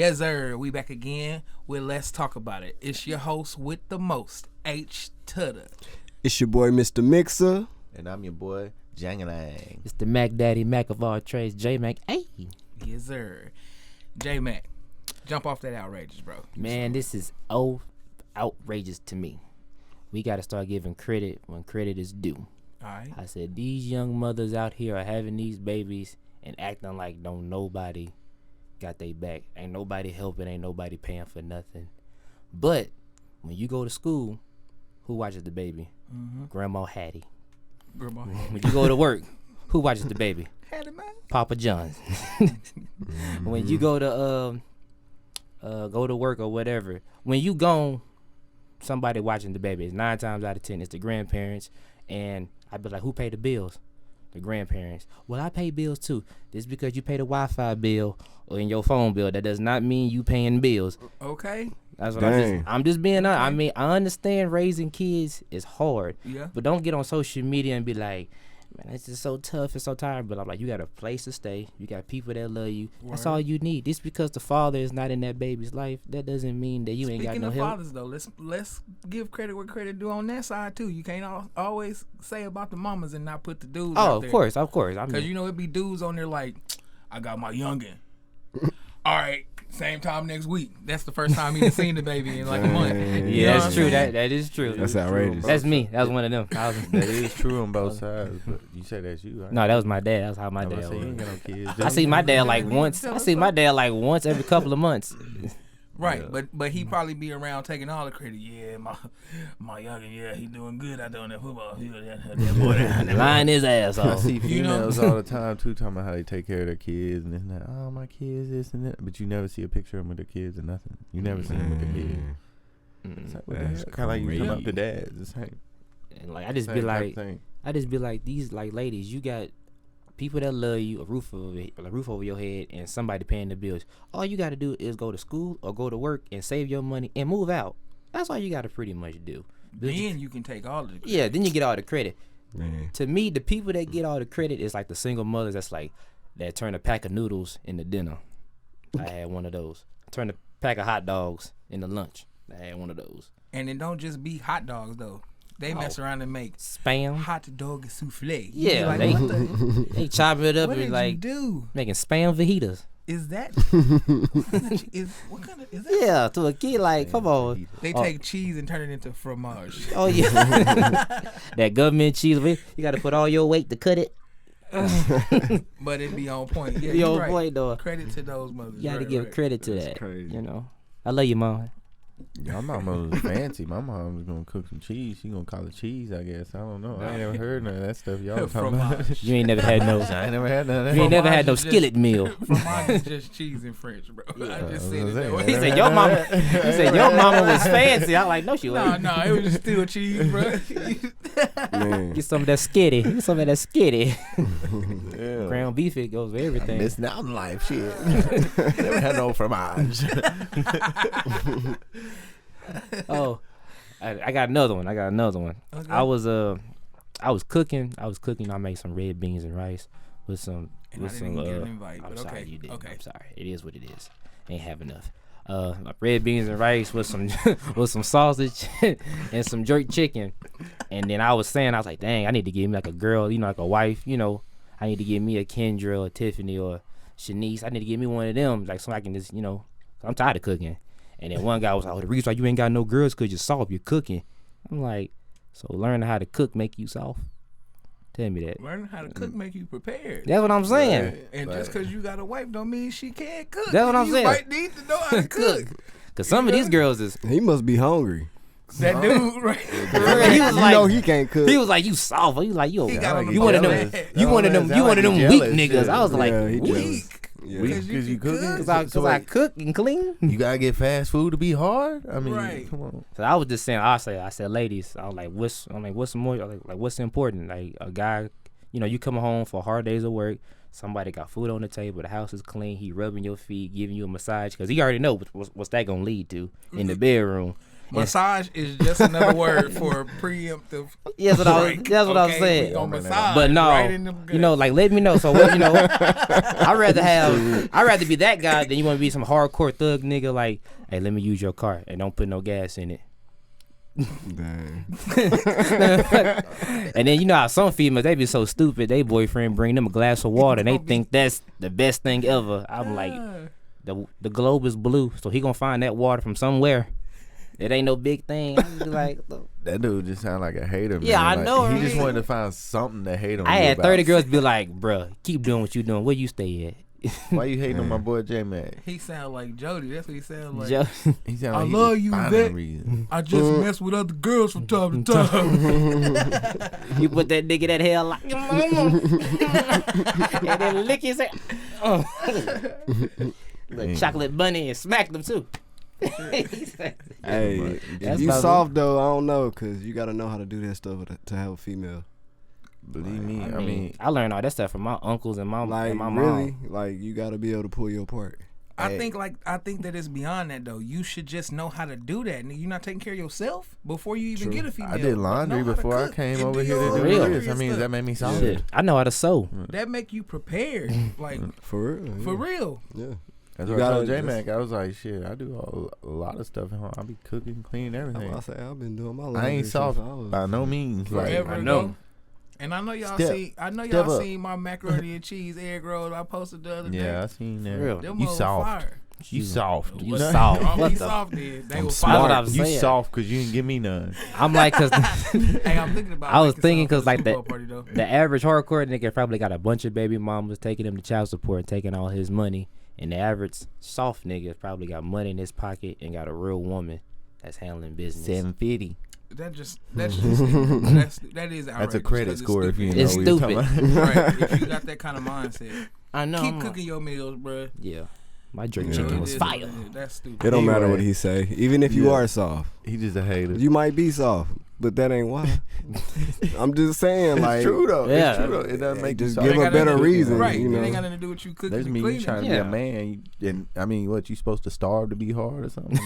Yes, sir. We back again with Let's Talk About It. It's your host with the most, H-Tudda. It's your boy, Mr. Mixa. And I'm your boy, Jangalang. It's the Mac Daddy, Mac of all trades, J-Mac. Hey. Yes, sir. J-Mac, jump off that outrageous, bro. Man, this is outrageous to me. We got to start giving credit when credit is due. All right. I said, these young mothers out here are having these babies and acting like don't nobody got they back. Ain't nobody helping, ain't nobody paying for nothing. But when you go to school, who watches the baby? Mm-hmm. Grandma Hattie. Grandma. When you go to work, who watches the baby? Hattie, man. Papa John's. When you go to work or whatever, when you gone, somebody watching the baby. 9 times out of 10, it's the grandparents. And I'd be like, who paid the bills? The grandparents. Well, I pay bills too. Just because you pay the Wi-Fi bill or in your phone bill, that does not mean you paying bills. Okay. That's what Dang. I'm just being honest. I mean, I understand raising kids is hard. Yeah. But don't get on social media and be like, man, it's just so tough, it's so tired. But I'm like, you got a place to stay. You got people that love you. That's all you need. Just because the father is not in that baby's life, that doesn't mean that you ain't got no help. Speaking of fathers, though, let's give credit where credit due on that side too. You can't always say about the mamas and not put the dudes. Oh, out there. of course. I Because mean, you know it be dudes on there like, I got my youngin'. All right, same time next week. That's the first time he seen the baby in like a month. yeah, that's true. That is true. That's outrageous. That's me. That was one of them. That is true on both sides, but you say that's you, right? No, that was my dad. That's how my I'm dad about to say, you ain't was. got no kids. I see my dad like once. I see my dad like once every couple of months. Right, but he probably be around taking all the credit. Yeah, my youngin', yeah, he doing good out there on that football field. That boy there. Lying his ass I off. see You know? females all the time too talking about how they take care of their kids and this and that. Oh, my kids, this and that. But you never see a picture of them with their kids or nothing. You never see them with their kids. It's like, what the That's hell? Kind of like you talking about crazy. the dads. The same. And like I just Same be type like, of thing. these like ladies, you got people that love you, a roof over your head, and somebody paying the bills. All you got to do is go to school or go to work and save your money and move out. That's all you got to pretty much do. Then you can take all of the credit. Yeah, then you get all the credit. Man. To me, the people that get all the credit is like the single mothers that's like that turn a pack of noodles into dinner. I had one of those. Turn a pack of hot dogs into lunch. I had one of those. And it don't just be hot dogs though. They mess around and make Spam. hot dog souffle. You Yeah, be like, they- what the, They chop it up what and did like you do? making spam fajitas. Is that what kind of is that? Yeah, to a kid like, come on. They take cheese and turn it into fromage. Oh yeah, that government cheese. You got to put all your weight to cut it. But it be on point. Yeah, Be you're on right. point though. Credit to those mothers. You got to Right, give right. credit to That's that. crazy. You know, I love you, mom. My mama was fancy. My mom was gonna cook some cheese. She gonna call it cheese, I guess. I don't know. I ain't never heard none of that stuff y'all talking about. Fromage. You ain't never had no. I ain't never had none of You that. ain't never had no Fromage is skillet meal. Fromage is just cheese in French, bro. I just said it that way. He said your mama. He said your mama was fancy. I like no, she No, wasn't. it was just still cheese, bro. Man. Get some of that skitty. Get some of that skitty. Yeah. Ground beef, it goes with everything. Missing out on life, shit. Never had no fromage. Oh, I got another one. Okay. I was cooking. I made some red beans and rice with some. And I with didn't some. even get an invite, I'm but sorry, okay. you didn't. Okay. I'm sorry. It is what it is. Ain't have enough. Red beans and rice with some with some sausage and some jerk chicken. And then I was like, dang, I need to give me like a girl, like a wife, I need to give me a Kendra or Tiffany or Shanice. I need to give me one of them, like so I can just, I'm tired of cooking. And then one guy was like, the reason why you ain't got no girls because you're soft, you're cooking. I'm like, so learning how to cook make you soft? Tell me that. Learning how to cook make you prepared. That's what I'm saying. Right. And just because you got a wife don't mean she can't cook. That's what I'm you saying. might need to know how to cook. Because some of these girls is, He must be hungry. That dude, right? he was You like, know he can't cook. he was like, you soft. He was like, He got on the you one of them, jealous. you one of them, Sound you one of like them you weak jealous, niggas. shit. I was like, Yeah, he jealous. Weak. Yeah. Because Because you cooking? Cause I cook and clean. You gotta get fast food to be hard. I mean, Right. come on. So I was just saying, I said, ladies, I was like, what's more, like, what's important? Like a guy, you coming home for hard days of work. Somebody got food on the table. The house is clean. He rubbing your feet, giving you a massage because he already know what's that gonna lead to in the bedroom. Massage is just another word for preemptive. That's what I was We saying. gonna massage But no, right in them you know, like let me know. So what, you know, I'd rather be that guy than you want to be some hardcore thug nigga. Like, hey, let me use your car and don't put no gas in it. Dang. And then you know how some females, they be so stupid. They boyfriend bring them a glass of water and they think that's the best thing ever. I'm like, the globe is blue, so he gonna find that water from somewhere. It ain't no big thing. I be like, look. That dude just sound like a hater. Yeah, man. I Like, know, He right? just wanted to find something to hate on. I you had about. 30 girls be like, bruh, keep doing what you doing. Where you stay at? Why you hating on my boy J Mac? He sound like Jody. That's what he sound like. He sound I like he love just you, finding Vic. a reason. I just mess with other girls from time to time. You put that nigga that hell like, and then lick his ass. Little chocolate bunny and smack them too. Hey, That's you about soft though, I don't know, cause you gotta know how to do that stuff to have a female. Believe me, I mean, I learned all that stuff from my uncles and my Like and my really, mom. like you gotta be able to pull your part. I think that it's beyond that though. You should just know how to do that. You're not taking care of yourself before you even get a female. I did laundry Know how to before I cook came and over do here your to do real this. I mean, stuff. that made me soft. Shit, I know how to sew. That make you prepared, like For real. for real. Yeah. That's You what I gotta told J just- Mac. I was like, shit, I do a lot of stuff at home. I be cooking, cleaning everything. I say I've been doing my laundry I ain't since soft I was- by no means. Like, Forever I know. ago. And I know y'all Step- see. I know step y'all up. seen my macaroni and cheese egg rolls I posted the other day. yeah, I seen that. Real. Them You mother soft. fire. You soft. You know? soft. Oh, What he the- soft then. They I'm was smart. That's what fire. I was You saying. soft because you didn't give me none. I'm like, cause Hey, I'm thinking about. I was making thinking something for cause like Super that Bowl party, though. the average hardcore nigga probably got a bunch of baby mamas taking him to child support and taking all his money, and the average soft nigga probably got money in his pocket and got a real woman that's handling business. 750. That is outrageous. That's a credit 'cause it's score if you stupid. know It's what you're stupid. talking about. Right. If you got that kind of mindset, I know. keep cooking your meals, bro. Yeah, my jerk Yeah. chicken It was is fire. what it is. That's stupid. It don't matter Anyway. what he say. Even if you Yeah. are soft, He just a hater. you might be soft, but that ain't why. I'm just saying, like, It's true though. Yeah. It's true though. It doesn't make you just soft. give a better reason, Right. you It know. ain't got nothing to do with you cooking There's and me. You cleaning. trying to Yeah. be a man, and I mean, what you supposed to starve to be hard or something?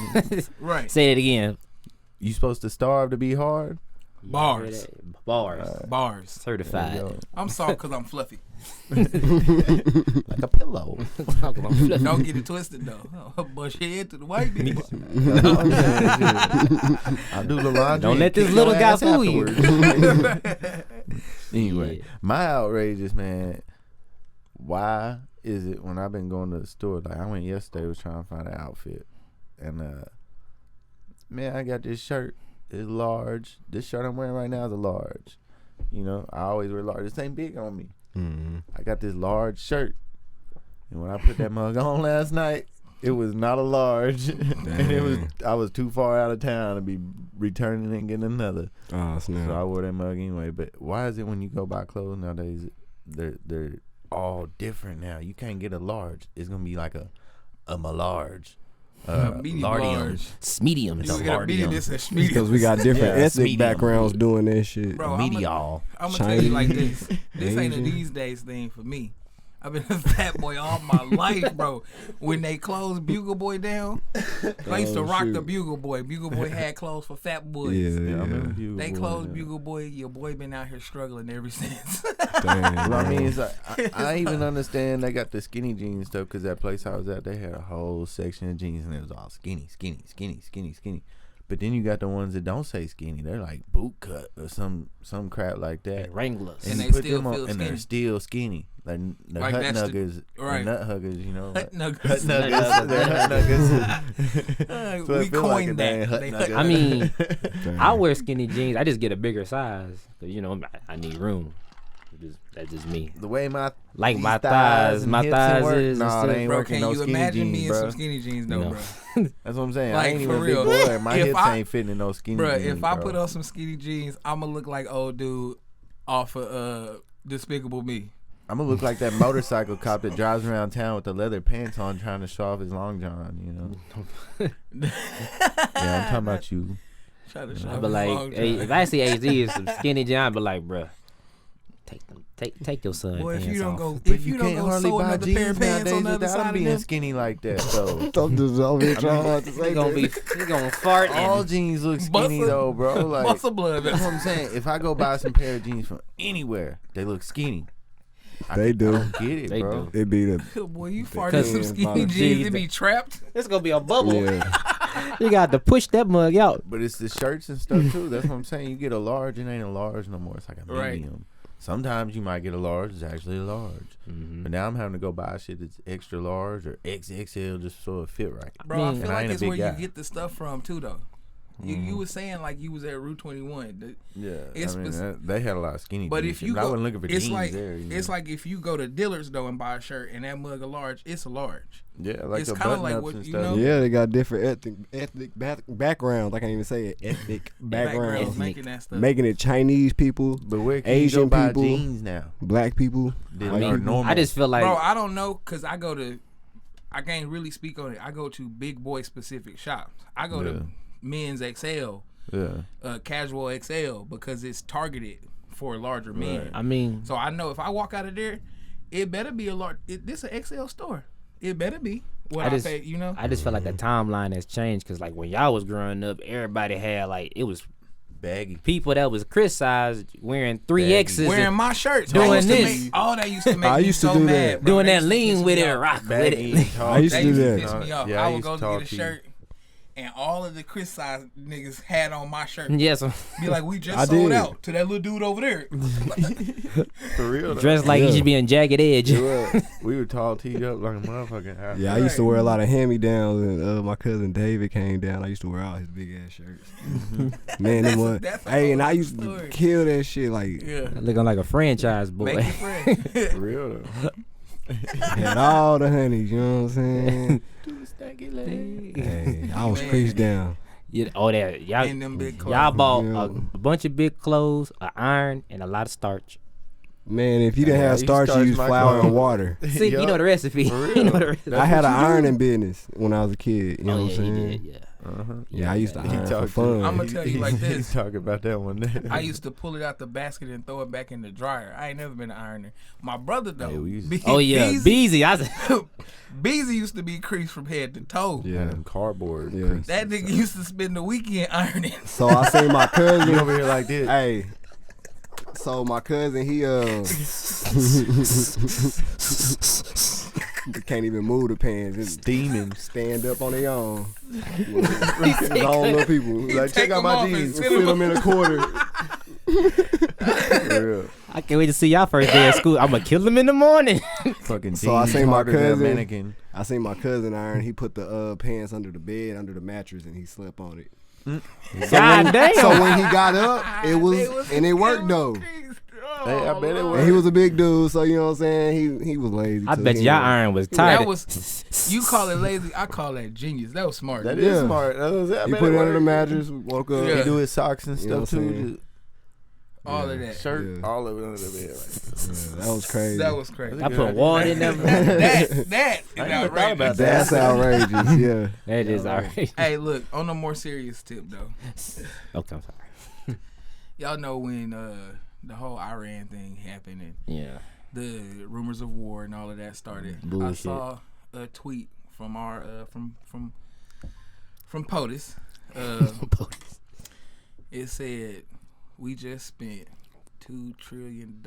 Right. Say it again. You supposed to starve to be hard? Bars. Bars. Bars. Certified. There you I'm soft because I'm fluffy. go. Like a pillow. Don't get it twisted though. I'll bust your head to the white people. I do the laundry. Don't and let this kick little your guy ass fool you. afterwards. Anyway, Yeah. my outrage is, man, why is it when I've been going to the store, like I went yesterday, was trying to find an outfit, and man, I got this shirt. It's large. This shirt I'm wearing right now is a large. You know, I always wear large. This ain't big on me. Mhm. I got this large shirt, and when I put that mug on last night, it was not a large, and it was I was too far out of town to be returning and getting another. Oh snap! So I wore that mug anyway. But why is it when you go buy clothes nowadays, they're all different now? You can't get a large. It's gonna be like a large. Medium lardium. large. Medium. It's a You get a medium, lardium. this is medium. Because we got different Yeah, it's ethnic medium. backgrounds doing that shit. Bro, Medial. I'm gonna tell you like Chinese, this. This ain't a Asian. these days thing for me. I've been a fat boy all my life, bro. When they closed Bugle Boy down, I used to Oh, rock the shoot. Bugle Boy. Bugle Boy had clothes for fat boys. Yeah, Yeah, I remember yeah. Bugle They Boy, closed yeah. Bugle Boy. Your boy been out here struggling ever since. Damn, Well, I mean, bro. it's like, I even understand they got the skinny jeans stuff because that place I was at, they had a whole section of jeans and it was all skinny. But then you got the ones that don't say skinny. They're like boot cut or some crap like that. Wranglers. And you they put still them on, feel and they're skinny. still skinny. Like the Like hut that's the- nuggers, right. nut huggers, you know. Like, Nuggets. hut nuggers, they're hut nuggers. So it We feel like coined a dang that. hut They- nugget. I mean, Damn. I wear skinny jeans. I just get a bigger size. 'Cause, you know, I need room. That's just me. The way my Like these my thighs, and my hips and thighs work, is. nah, and they stuff. ain't Bro, working can no you skinny imagine jeans, me in bro. some skinny jeans though, No. bro? That's what I'm saying. Like, I ain't even for a big real. boy. My If hips I- ain't fitting in no skinny Bro, jeans. if I bro. put on some skinny jeans, I'ma look like old dude off of Despicable Me. I'm gonna look like that motorcycle cop that drives around town with the leather pants on, trying to show off his long john. You know. Yeah, I'm talking about you. Try to show I me be like, long hey, time. if I see AZ in some skinny jeans, I be like, bruh, Take your son. Boy, if pants you don't off. go, But if you don't can't go hardly sew buy another pair jeans of pants on the other without side them of being them. skinny like that. So I'm just over here trying hard to say He gonna fart. all And, jeans look skinny though, bro. Like Muscle blood. that's what I'm saying. If I go buy some pair of jeans from anywhere, they look skinny. They do. I don't get it, They bro. do. It be the Boy, you farted some Cause- skinny Jeans, jeans. It be trapped. it's gonna be a bubble. yeah. You got to push that mug out. But it's the shirts and stuff too. That's what I'm saying. You get a large, it ain't a large no more. It's like a Right. medium. Sometimes you might get a large. It's actually a large. Mm-hmm. But now I'm having to go buy shit that's extra large or XXL just so it fit right. Bro, I mean, feel and I like ain't a it's big where guy. you get the stuff from too, though. You was saying like you was at Route 21, Yeah, It's I mean, spec- they had a lot of skinny. but jeans if shit, you but I go, wasn't looking for it's jeans like there. You it's know? like if you go to Dillard's though and buy a shirt and that mug a large, it's a large. yeah, like it's the kinda button like ups what and you stuff. know? Yeah, they got different ethnic backgrounds. I can't even say it. Ethnic backgrounds. Backgrounds making that stuff. Making it Chinese people, But where can Asian you go buy people, jeans now? black people. That I are mean, normal. I just feel like Bro, I don't know because I can't really speak on it. I go to big boy specific shops. I go Yeah. to men's XL, yeah. casual XL because it's targeted for larger men. Right. I mean, So I know if I walk out of there, it better be a large. This an XL store. It better be what I I just- pay. You know. I just feel like the timeline has changed because like when y'all was growing up, everybody had like it was Baggy. people that was criticized wearing 3X's Wearing and my shirts, Doing that used to this. make, all that used to make I me used to so do mad. that. Bro. doing They that used to lean piss with me it, off. rock with Baggy. it. I used to That do used to that. piss me off. Yeah, I I would used go to to talk get a to you. shirt, and all of the criticized niggas had on my shirt. Yes, Be like, we just I sold did. out to that little dude over there. For real. though. dressed like Yeah. you should be in Jagged Edge. We were tall teed up like a motherfucking house. Yeah, I used to wear a lot of hand-me-downs, and my cousin David came down. I used to wear all his big-ass shirts. Man, them one. that's a Hey, and whole I used story. to kill that shit. Like, Yeah. Looking like a franchise boy. Make it fresh. For real though. had all the honeys, you know what I'm saying? Stanky leg. Hey, I was Man. creased down. Oh, that y'all, In them big clothes. y'all bought Yeah. a bunch of big clothes, an iron, and a lot of starch. Man, if you didn't Yeah, have I starch, you used use my flour clothes. and water. See, you know the recipe. For real. You know the recipe. I had what an you do. ironing business when I was a kid. You know Oh what yeah, I'm he saying? did. Yeah. Uh-huh. Yeah, I used to He iron for talked to- fun. I'ma tell you like this. He talk about that one day. I used to pull it out the basket and throw it back in the dryer. I ain't never been an ironer. My brother though, Hey, we used- Be- Oh yeah, Beezy, Beezy. I said, Beezy used to be creased from head to toe. Yeah, Yeah. them cardboard. Yeah. creases. That nigga used to spend the weekend ironing. So I seen my You cousin. over here like this. Hey, so my cousin, he can't even move the pants. Just Steaming. stand up on their own. His own little people. Like, check Take out them my off and jeans. sit Fit them in a quarter. For real. I can't wait to see y'all first day of school. I'm gonna kill them in the morning. Fucking So I jeans seen my harder than a cousin. mannequin. I seen my cousin iron. He put the pants under the bed, under the mattress, and he slept on it. God damn. So when he got up, it was and it worked though. Hey, I bet it was. And he was a big dude, so you know what I'm saying. He was lazy. I too. bet He y'all ain't- iron was tight. That was you call it lazy. I call that genius. That was smart. That Yeah. is smart. That was, I He bet put it under the worked. mattress, woke up. Yeah. He do his socks and You know stuff what I'm too. saying? Just All of that. shirt, Yeah. all of it under the bed. Like, That was crazy. That was crazy. I put water in them. that is I never thought about outrageous. that. That's outrageous. Yeah. That is alright. Hey, look, on a more serious tip though, Okay, I'm sorry. y'all know when the whole Iran thing happened and Yeah. the rumors of war and all of that started. I Bullshit. saw a tweet from our from POTUS. It said we just spent $2 trillion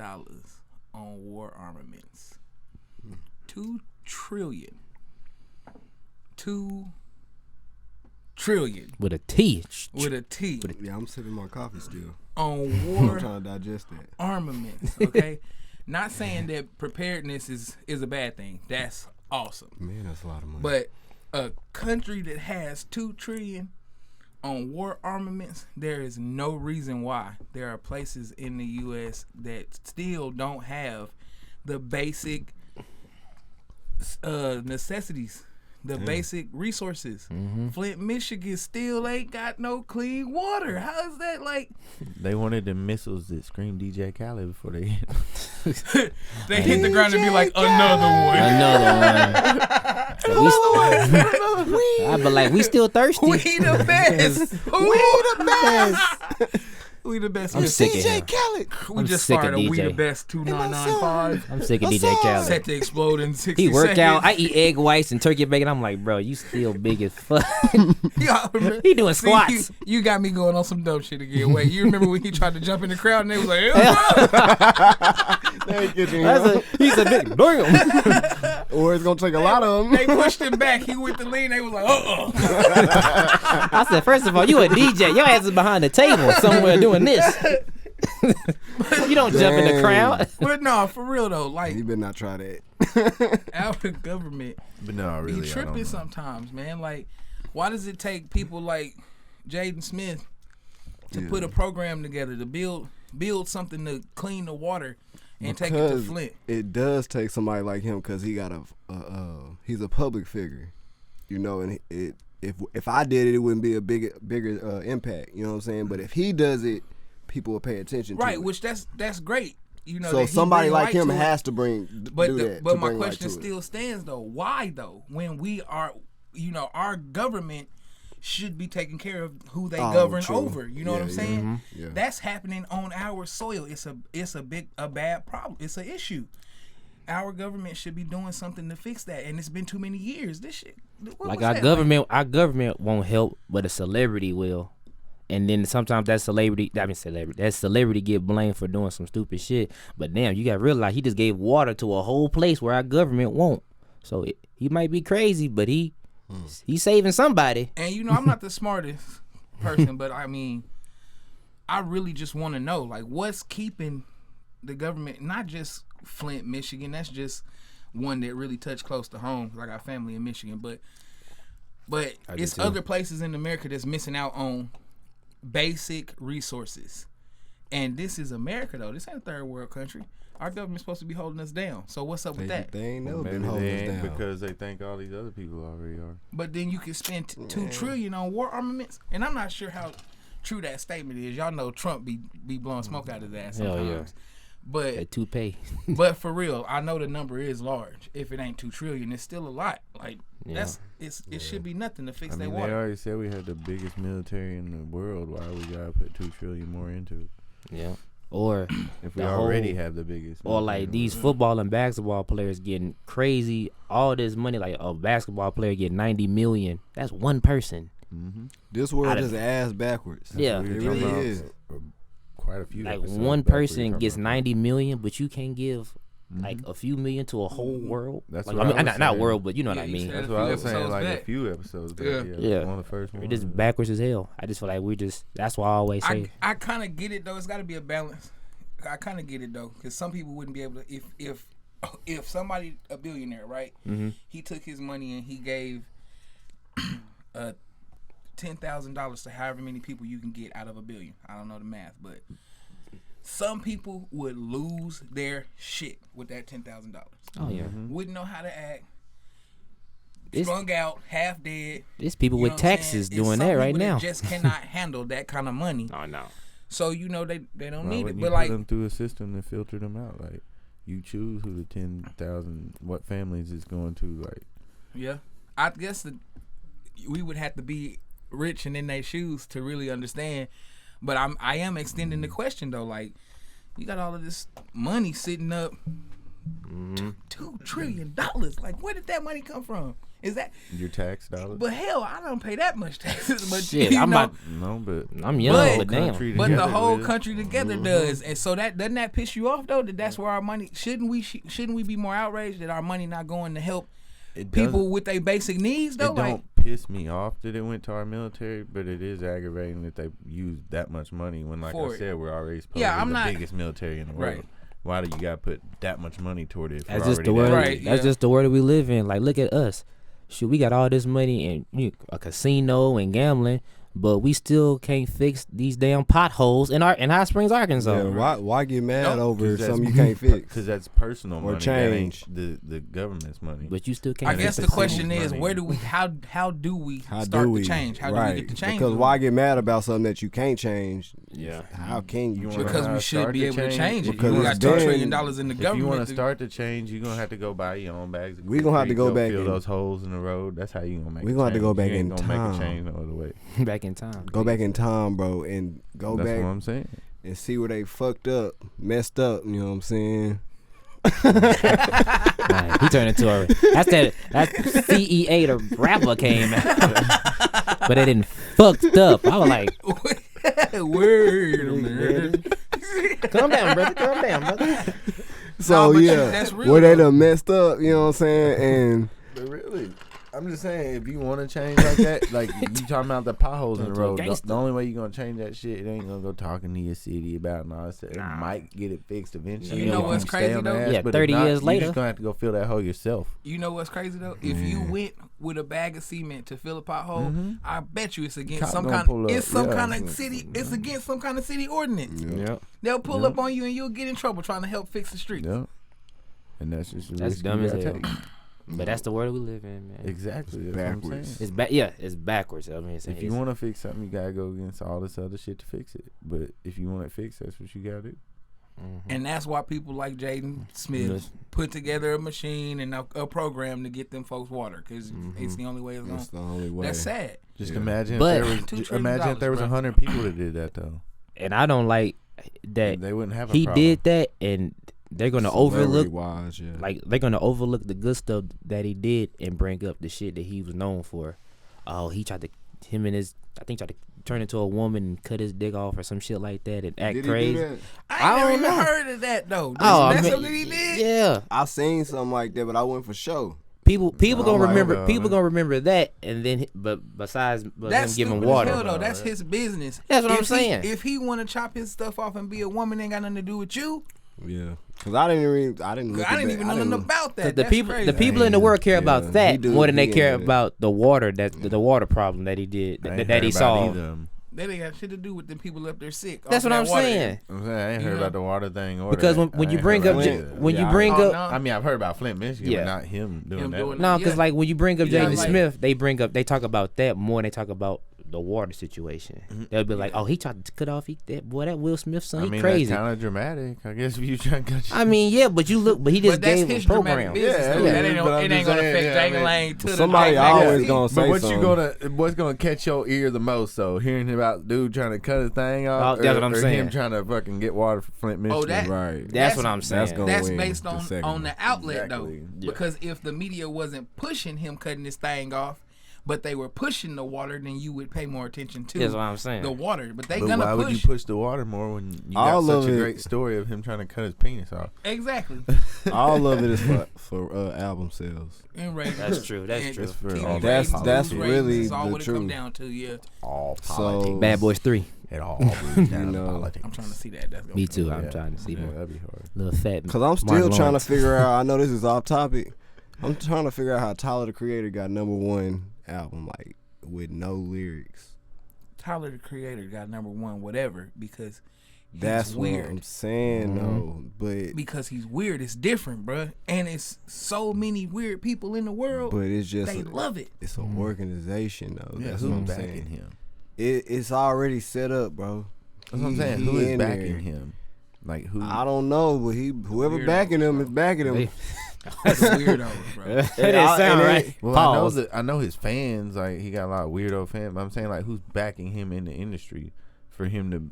on war armaments. $2 trillion. $2 trillion With a T. with a T Yeah, I'm sipping my coffee still. on I'm war trying to digest that. armaments. Okay, not saying that preparedness is a bad thing. That's awesome. Man, that's a lot of money. But a country that has $2 trillion on war armaments, there is no reason why there are places in the U.S. that still don't have the basic necessities, the basic resources. Flint, Michigan still ain't got no clean water. How is that like? they wanted the missiles that scream DJ Khaled before they hit. They hit the ground and be like, another one. Another one. I'd be like, we still thirsty. We the best. We the best. We the best. I'm sick of him. Khaled. We I'm just sick of started a We the DJ. Best 2995. I'm sick of DJ Khaled. Set to explode in 60 He work out. I seconds. eat egg whites and turkey bacon. I'm like, bro, you still big as fuck. Y'all remember- He doing See, squats. you got me going on some dope shit again. Wait, you remember when he tried to jump in the crowd and they was like, "Ew, He's a big damn. Or it's gonna take a lot of them. they pushed him back. He went to lean. They was like, I said, first of all, you a DJ. Your ass is behind the table somewhere doing this. You don't jump in the Dang. crowd. But no, for real though, like You better not try that. our government But no, really, be I tripping don't know. sometimes, man. Like, why does it take people like Jaden Smith to put a program together to build something to clean the water and take it to Because Flint? it does take somebody like him because he got he's a public figure, you know, and if I did it, it wouldn't be a bigger impact, you know what I'm saying? But if he does it, people will pay attention to Right, it. which that's great. You know, So that he somebody bring like light him to it. has to do that. But to my bring light question to it. still stands though. Why though? When we are, you know, our government should be taking care of who they Oh, govern true. over. You know what Yeah, I'm yeah. saying? Yeah. That's happening on our soil. It's a bad problem. It's an issue. Our government should be doing something to fix that, and it's been too many years. This shit. What Like was our that? government won't help, but a celebrity will. And then sometimes that celebrity get blamed for doing some stupid shit. But damn, you gotta realize he just gave water to a whole place where our government won't. So he might be crazy, but he's saving somebody. And you know, I'm not the smartest person, but I mean, I really just want to know, like, what's keeping the government, not just Flint, Michigan. That's just one that really touched close to home, 'cause I got family in Michigan. But it's other places in America that's missing out on basic resources. And this is America, though. This ain't a third world country. Our government's supposed to be holding us down. So what's up with that? They ain't never Maybe been they holding us ain't down. because they think all these other people already are. But then you can spend $2 trillion on war armaments, and I'm not sure how true that statement is. Y'all know Trump be blowing smoke out of his ass Hell sometimes. yeah. But That toupee. but for real, I know the number is large. If it ain't $2 trillion, it's still a lot. Like it should be nothing to fix I that mean, they water. already said we had the biggest military in the world. Why we gotta put $2 trillion more into it? Yeah. Or If we the already whole- have the biggest. Or military like in the these world. football and basketball players getting crazy, all this money. Like a basketball player getting $90 million. That's one person. Mm-hmm. This world Outta- is ass backwards. Yeah. It really is. Quite a few. Like episodes one back we were person talking gets about 90 million, but you can't give like Mhm. a few million to a whole world. That's like, what I was not saying. world, but you know Yeah, what I you mean. said That's a what I few was saying. episodes Like back. a few episodes back. Yeah. Yeah. One of the first ones. It just backwards as hell. I just feel like that's why I always say. I kind of get it though. It's got to be a balance. I kind of get it though, because some people wouldn't be able to. If somebody, a billionaire, right? Mhm. He took his money and he gave $10,000 to however many people you can get out of $1 billion. I don't know the math, but some people would lose their shit with that $10,000. Oh yeah, Wouldn't know how to act. It's- Strung out, half dead. there's people You know with what I'm saying? taxes It's doing some that right people now. just cannot handle that kind of money. Oh no. So you know they don't Why need it. wouldn't But you like, put them through a system to filter them out? Like you choose who the 10,000, what families it's going to. Like yeah, I guess we would have to be rich and in their shoes to really understand. But I am extending the question though. Like, you got all of this money sitting up, $2 trillion. Like, where did that money come from? Is that? your tax dollars. But hell, I don't pay that much taxes. But Shit, you I'm know, about. No, but I'm young, But- but damn. country but the together whole with- country together does, and so that doesn't that piss you off though? That's where our money shouldn't we be more outraged that our money not going to help it people doesn't- with their basic needs though? It Like, don't piss me off that it went to our military, but it is aggravating that they used that much money when, like For I it. said, we're already supposed Yeah, to be I'm the not- biggest military in the world. Right. Why do you got to put that much money toward it? If That's we're just the already world. that Right, big? That's yeah. just the world that we live in. Like, look at us. Shoot, we got all this money and a casino and gambling, but we still can't fix these damn potholes in Hot Springs, Arkansas. Yeah, why get mad No, over 'Cause something you that's- can't fix? Because that's personal Or money. change. That ain't the government's money. But you still can't. I guess fix the it. question is, money. where do we how do we How start do we the change? How do we get the change? Because going? why get mad about something that you can't change? Yeah. How can you? You change? wanna Because how we to should start be the able to change? change it. Because You got it's $2 been- trillion in the If you government. want to start the change, you're gonna have to go buy your own bags. Of We gonna have to concrete, go back fill in- those holes in the road. That's how you gonna make. We a gonna have to change. go back you ain't in gonna time. make a change no other way. Back back in time. Go back in time, bro, and go That's back what I'm saying. and see where they fucked up, messed up. You know what I'm saying? Right, he turned into a that CEA the rapper came out, but they didn't fucked up. I was like, word, man. calm down, brother. So but yeah, that's real, where they though. done messed up. You know what I'm saying? And But really, I'm just saying, if you want to change like that, like you talking about the potholes in the road, the only way you gonna change that shit, it ain't gonna go talking to your city about and all that stuff. It might get it fixed eventually. You know if what's stay crazy on the though? ass, Yeah, but if 30 not, years you later. just gonna have to go fill that hole yourself. You know what's crazy though? If you went with a bag of cement to fill a pothole, I bet you it's against Cop some gonna kind. pull up, It's some yeah. kind of city. It's against some kind of city ordinance. Yep. They'll pull up on you and you'll get in trouble trying to help fix the streets. Yeah. And that's just the That's risk dumb you as gotta hell. take. But that's the world we live in, man. Exactly. That's backwards. what I'm saying. It's yeah, it's backwards. I mean, If you want to fix something, you gotta go against all this other shit to fix it. But if you want it fixed, that's what you gotta do. And that's why people like Jaden Smith put together a machine and a program to get them folks water because it's the only way it's that's going. the only way. That's sad. Just Yeah. imagine But- if $2 there was trillion, imagine if there was bro. 100 people that did that though. and I don't like that They wouldn't have a he problem. did that, and they're gonna overlook Celebrity-wise, yeah. like they're gonna overlook the good stuff that he did and bring up the shit that he was known for. Oh, he tried to tried to turn into a woman and cut his dick off or some shit like that and act Did he crazy. do that? I don't ain't never know. even heard of that though. Oh, That's I mean, something he did. yeah. I seen something like that, but I went for show. People Oh gonna my remember. God, People man. gonna remember that, and then but besides That's him giving stupid water, as hell, though. That's his business. That's what I'm If he- saying. If he want to chop his stuff off and be a woman, ain't got nothing to do with you. Yeah, cause I didn't look I at didn't that. even know nothing about that. the That's people crazy. the people in the world care Yeah, about he that do- more than they he care into that. about the water the water problem that he did I ain't that heard he about solved. either of 'em. That ain't got shit to do with the people up there sick. That's off what I'm that water. saying. I'm saying I ain't You heard know? about the water thing or Because that. when I you ain't bring heard up about Flint. that. when you Yeah, bring Oh, up no. I mean, I've heard about Flint, Michigan, Yeah. but not him doing Him that. doing no, Yeah. because like when you bring up Yeah, Jaden like- Smith, they talk about that more than they talk about the water situation. They'll be like, oh, he tried to cut off that Will Smith's son. I He mean, crazy. that's kind of dramatic. I guess if you trying to cut I mean, yeah, but he just But that's gave his a dramatic program. business. Yeah, though. yeah, That ain't, but I'm it ain't just gonna saying, affect yeah, I mean, Jangalang to the somebody Jangalang always team. gonna But say something. what's gonna catch your ear the most? So hearing about dude trying to cut his thing off, Oh, that's what I'm or saying. him trying to fucking get water from Flint, Michigan. Oh, that- Right. That's what I'm saying. That's gonna That's win based the on segment. the outlet Exactly. though, because if the media wasn't pushing him cutting his thing off, but they were pushing the water, then you would pay more attention to That's what I'm saying. the water. But they But gonna why would you push push the water more when you All got of such a it- great story of him trying to cut his penis off? exactly. All of it is for album sales. And ratings. That's true. That's And true. It's for TV all That's- ratings, that's news really ratings, all the what it come truth. down to. Yeah, All So- politics. Bad Boys 3. It all boils down to know, politics. I'm trying to see that. That's gonna Me be too. good. I'm trying to see Yeah, more. that'd be hard. Little fat. Cause I'm still Martin trying Lawrence. to figure out. I know this is off topic. I'm trying to figure out how Tyler the Creator got #1 album like with no lyrics. Tyler the Creator got #1, whatever, because he's That's weird. what I'm saying, though. But Because he's weird. It's different, bruh. And it's so many weird people in the world. it's just They love it. it's an organization though. Yeah, That's who's what I'm backing saying. him? It's already set up, bro. That's what I'm saying. He Who is in backing there. him? Like who? I don't know, but whoever Weirdo, backing him is backing him. That's weirdos, bro. That didn't sound right. Well, Pause. I know his fans. Like he got a lot of weirdo fans. But I'm saying like who's backing him in the industry for him to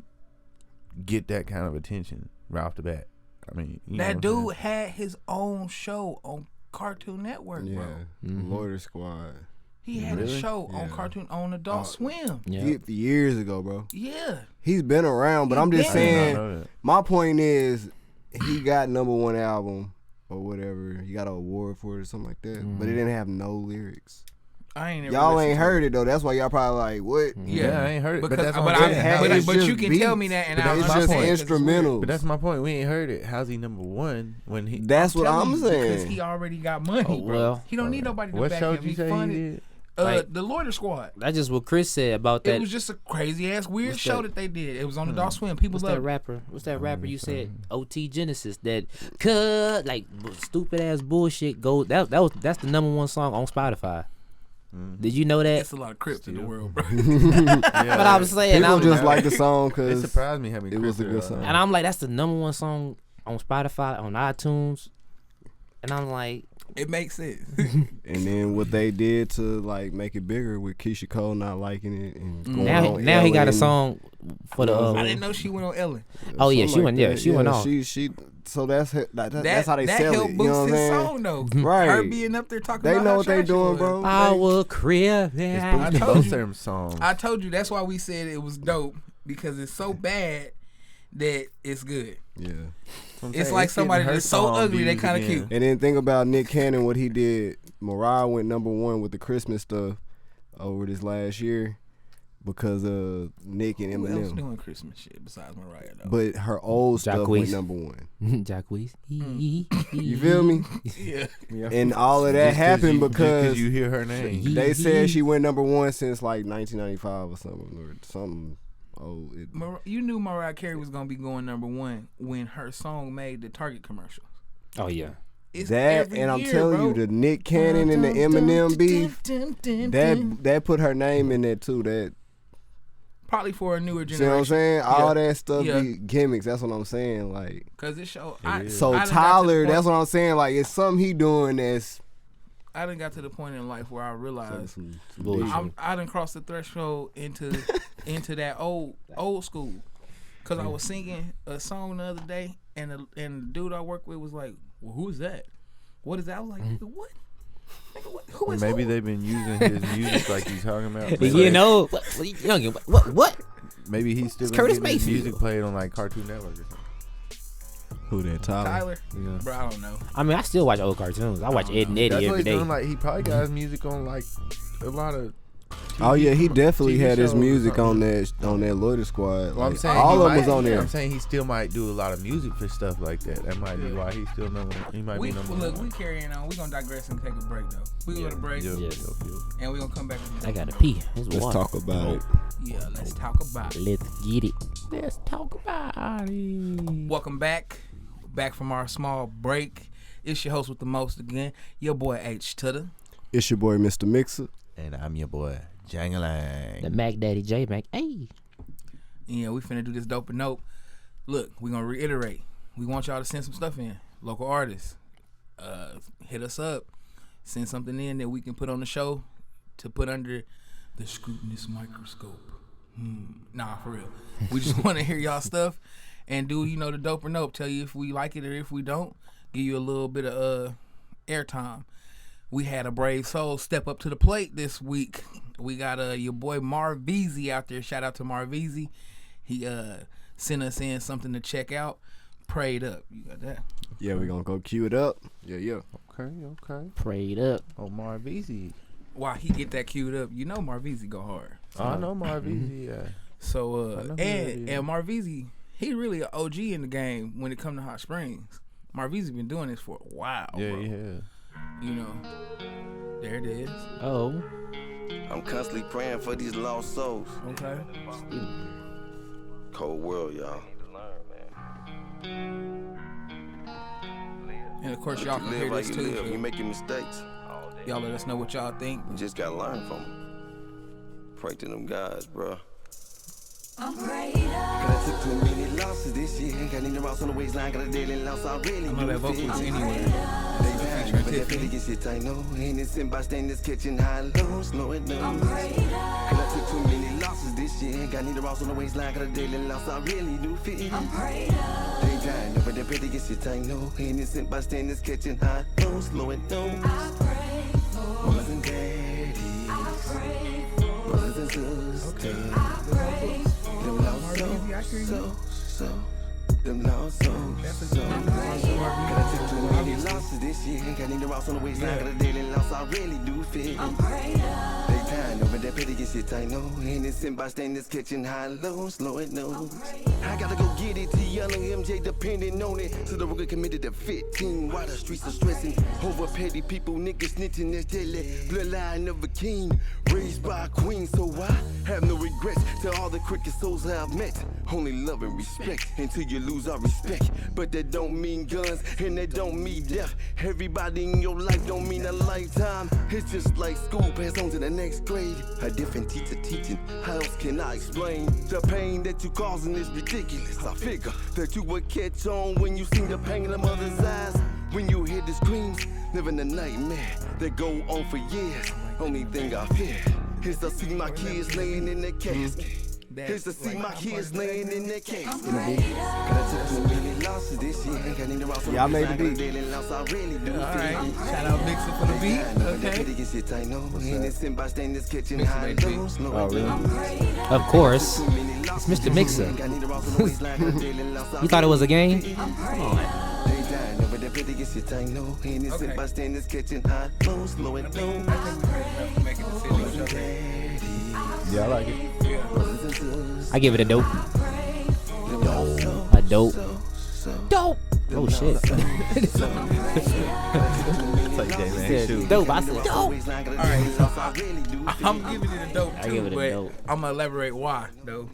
get that kind of attention right off the bat. I mean, you know That what I'm dude had his own show on Cartoon Network, Yeah, bro. Loiter Squad. He had a Really? show on Yeah. Cartoon on Adult Swim. Yeah. Years ago, bro. Yeah. He's been around, but He I'm just been- I did not saying. know that. My point is, he got #1 album or whatever. He got an award for it or something like that, but it didn't have no lyrics. I ain't. Ever Y'all listened ain't to heard it though. That's why y'all probably like, what? Yeah, I ain't heard it. Because, but that's but, what I'm I, saying. but, It's but you just can tell me beats. that, and But I that's It's my just point. instrumentals. But that's my point. We ain't heard it. How's he #1 when he? That's what I'm Because saying. he already got money, Oh, bro. well. He don't need nobody to What back show him. did you He's say he funded. did? Like- The Loiter Squad. That's just what Chris said about that. It was just a crazy ass weird What's show that? that they did. It was on Adult Swim. People What's loved that it. rapper? What's that rapper you said? OT Genesis. That cut like stupid ass bullshit. That's the #1 song on Spotify. Did you know that? It's a lot of Crips in the world, bro. Yeah, But I'm saying, People I'm, just like the song It because surprised me how many. it was a Chris good there song. are. and I'm like, that's the #1 song on Spotify, on iTunes. And I'm like, It makes sense. And then what they did to like make it bigger with Keisha Cole not liking it and going on now he got a Ellen. song for the. I didn't know she went on Ellen. Oh yeah, Something she went. like Yeah, that. she went off. She so that's how they that sell helped it. boost You know what I'm his saying? song though. Right. Her being up there talking They about know how what they trash it doing, was. bro. Our crib. It's I boosting told both you. them songs. I told you that's why we said it was dope because it's so bad that it's good. Yeah. It's like somebody that's so ugly they kind of cute. And then think about Nick Cannon, what he did. Mariah went #1 with the Christmas stuff over this last year because of Nick and Who else Eminem. doing Christmas shit besides Mariah though? But her old stuff went Jacquees. #1. Jacquees. You feel me? Yeah. And all of that happened because you hear her name. they said she went #1 since like 1995 or something. Oh, You knew Mariah Carey was gonna be going #1 when her song made the Target commercial. Oh yeah. It's that every and I'm year, telling bro. you, the Nick Cannon and the Eminem beef, that put her name in there too. That probably for a newer see generation. what I'm saying? All Yeah. that stuff Yeah. be gimmicks. That's what I'm saying. Like Cause it showed. so I done got to the Tyler, point- that's what I'm saying. Like it's something he doing that's I done got to the point in life where I realized some Bullshit. I done crossed the threshold into that old school. Cause I was singing a song the other day, and the dude I work with was like, "Well, who is that? What is that?" I was like, "What? Nigga, what? Who is Maybe who?" they've been using his music like you talking about. You know what? Maybe he's still It's been Curtis getting his Mayfield. music played on like Cartoon Network or something. who that Tyler. Tyler, Yeah. bro, I don't know. I mean, I still watch old cartoons. I watch Ed and Eddie That's what every he's day. doing. Like he probably got his music on like a lot of. Oh yeah, he TV definitely had his shows or music on something. that Loiter Squad. Well, I'm Like, saying all he of them was might- on there. I'm saying he still might do a lot of music for stuff like that. That might be why he's still number. He might be number Look, one. we carrying on. We gonna digress and take a break though. We gonna go to break, Yeah, Yes. yeah, yeah. and we gonna come back. I gotta pee. It's Let's water. talk about it. Yeah, let's talk about it. Let's get it. Let's talk about it. Welcome back from our small break. It's your host with the most again, your boy H-Tudda. It's your boy Mr. Mixa. And I'm your boy Jangalang. The Mac Daddy J Mac. Hey. Yeah, we finna do this dope and nope. Look, we gonna reiterate. We want y'all to send some stuff in. Local artists, hit us up. Send something in that we can put on the show to put under the scrutinous microscope. Nah, for real. We just want to hear y'all stuff and do the dope or nope. Tell you if we like it or if we don't. Give you a little bit of airtime. We had a brave soul step up to the plate this week. We got your boy Marvezzie out there. Shout out to Marvezzie. He sent us in something to check out. Prayed Up. You got that? Yeah, we gonna go cue it up. Yeah. Okay. Prayed up. Oh, Marvezzie. Why he get that queued up? You know Marvezzie go hard. Oh, I know Marvezzie. Yeah. So I know who that and is. Marvezzie, he really an OG in the game when it come to Hot Springs. Marvezzie been doing this for a while, Yeah, bro. yeah. You know, there it is. Oh. I'm constantly praying for these lost souls. Okay. Cold world, y'all. And of course, y'all can Live hear like this you too. live. So You making mistakes. y'all let us know what y'all think. You just gotta learn from them. Pray to them guys, bro. I'm prayed up. I took too many losses this year. Got in the rocks on the waistline, got a daily loss. I really I know that do vocal feel is it. anywhere. They Featuring but that Tiffany. really get shit I know. Innocent bystanders catching high lows, slow it down. I'm prayed up. I took too many losses this year. Got in the rocks on the waistline, got a daily loss. I really do feel it. I'm prayed up. They dying, but that really get shit I know. Innocent bystanders catching high lows, slow it down. I pray for. Mothers and daddies, I pray for. brothers and sisters. I pray for. Them lost Marvezzie, I hear you. souls, them lost souls. That's a So, good one. I took too many losses this year. Got in the rocks on the waistline, got a daily loss. I really do feel. I'm prayed up. They dying over that petty shit I know. Innocent bystanders catching high lows, slow it down. I gotta go get it to young MJ, depending on it. So the worker committed to 15. Why the streets are stressing over petty people, niggas snitching, that's deadly. Bloodline of a king, raised by a queen. So I have no regrets to all the crooked souls I've met. Only love and respect until you lose our respect. But that don't mean guns and that don't mean death. Everybody in your life don't mean a lifetime. It's just like school, pass on to the next grade. A different teacher teaching, how else can I explain? The pain that you causing is ridiculous. I figure that you would catch on when you see the pain in the mother's eyes. When you hear the screams, living a nightmare that go on for years. Only thing I fear is to see my kids laying in the casket. Here's to see my kids laying in their casket. Gotta took some really losses this year. Got in the rock, Y'all made the beat. daily loss, I really do feel. Alright, shout out Mixa for the beat. Okay. Oh, really? Of course, it's Mr. Mixa. You thought it was a game? Yeah, I like it. I give it a dope. A dope. Dope. Oh shit. It's like J Man Said shoot. dope. I said dope. Alright, so I'm giving it a dope I too, give it a but dope. I'm gonna elaborate why though.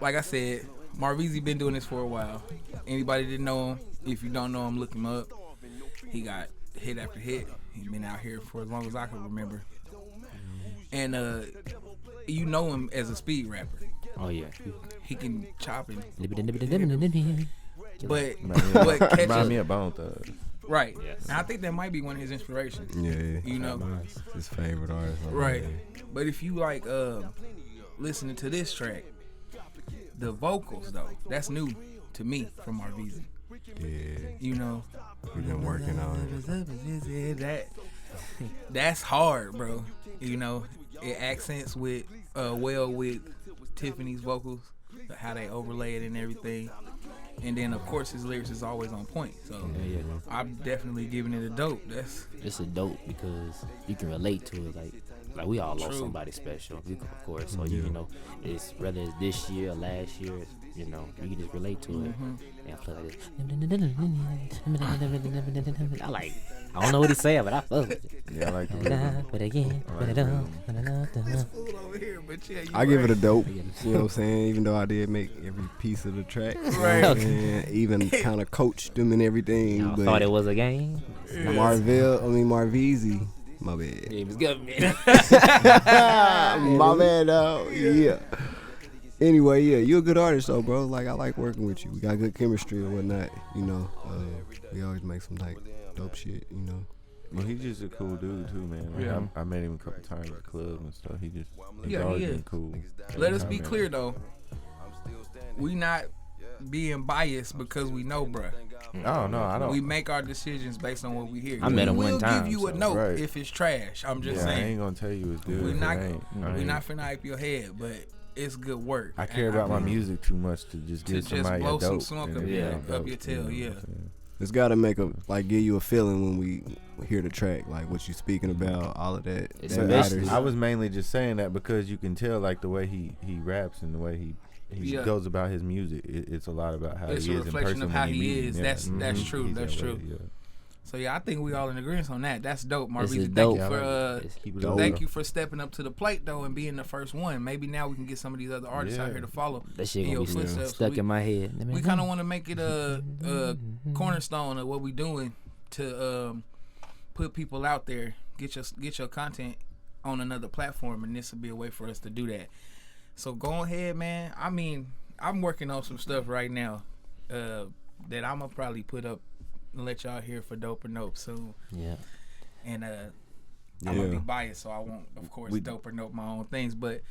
Like I said, Marvezzie been doing this for a while. Anybody didn't know him, if you don't know him, look him up. He got hit after hit. He's been out here for as long as I can remember. And you know him as a speed rapper. Oh yeah. He can chop it. But But catch Remind me up. of Bone Thugs. Right. Yes. And I think that might be one of his inspirations. Yeah, You know. his favorite artist. Right. But if you like listening to this track, the vocals though, that's new to me from Marvezzie. Yeah, You know. we've been working on it. That's hard, bro. You know, it accents with well with Tiffany's vocals, how they overlay it and everything. And then of course his lyrics is always on point. So yeah. I'm definitely giving it a dope. That's It's a dope because you can relate to it. Like we all lost True. somebody special, of course. So you know, it's whether it's this year or last year, you know, you can just relate to it. And I feel like this. I don't know what he's saying, but I fuck with it. Yeah, I like the But again, over here, but yeah, I give it a dope. You know what I'm saying? Even though I did make every piece of the track, Right. and even kind of coached them and everything. I But thought it was a game. Marvezzie, my bad. It was government. My bad, dog. Yeah. Anyway, yeah, you're a good artist, though, bro. Like, I like working with you. We got good chemistry and whatnot. You know, we always make some like dope shit. You know. Well, he's just a cool dude too, man. Like, Yeah. I met him a couple times at clubs and stuff. He's Yeah, always he is. been cool. Let us Yeah, be man. clear though. We not being biased because we know, bruh. Oh no, I don't. We make our decisions based on what we hear. I met him we'll one time, give you a so- note Right. if it's trash. I'm just yeah, I saying. ain't gonna tell you it's good. We're if not. it ain't. We're not finna hype your head, but it's good work. I care And about my think music too much to just to give just somebody blow a some dope. smoke and up it your- ain't up dope, your tail, you know yeah. what I'm saying? It's gotta make a like give you a feeling when we hear the track, like what you speaking about, all of that. It's That especially- matters. I was mainly just saying that because you can tell like the way he raps and the way he Yeah. goes about his music. It's a lot about how It's he a is in reflection person of when how you he meet him. is. Yeah. That's Mhm. true. He's That's that way, true. yeah. So yeah, I think we all in agreement on that. That's dope, This is Marvezzie. Thank dope. you for Keep it Dope. up. thank you for stepping up to the plate though and being the first one. Maybe now we can get some of these other artists out Yeah. here to follow That shit in gonna your be footsteps. stuck We- in my head. We kind of want to make it a cornerstone of what we doing to put people out there, get your content on another platform, and this will be a way for us to do that. So go ahead, man. I mean, I'm working on some stuff right now that I'm gonna probably put up and let y'all hear for Dope or Nope soon. Yeah. And I'm gonna be Yeah. biased, so I won't, of course, We- Dope or Nope my own things. But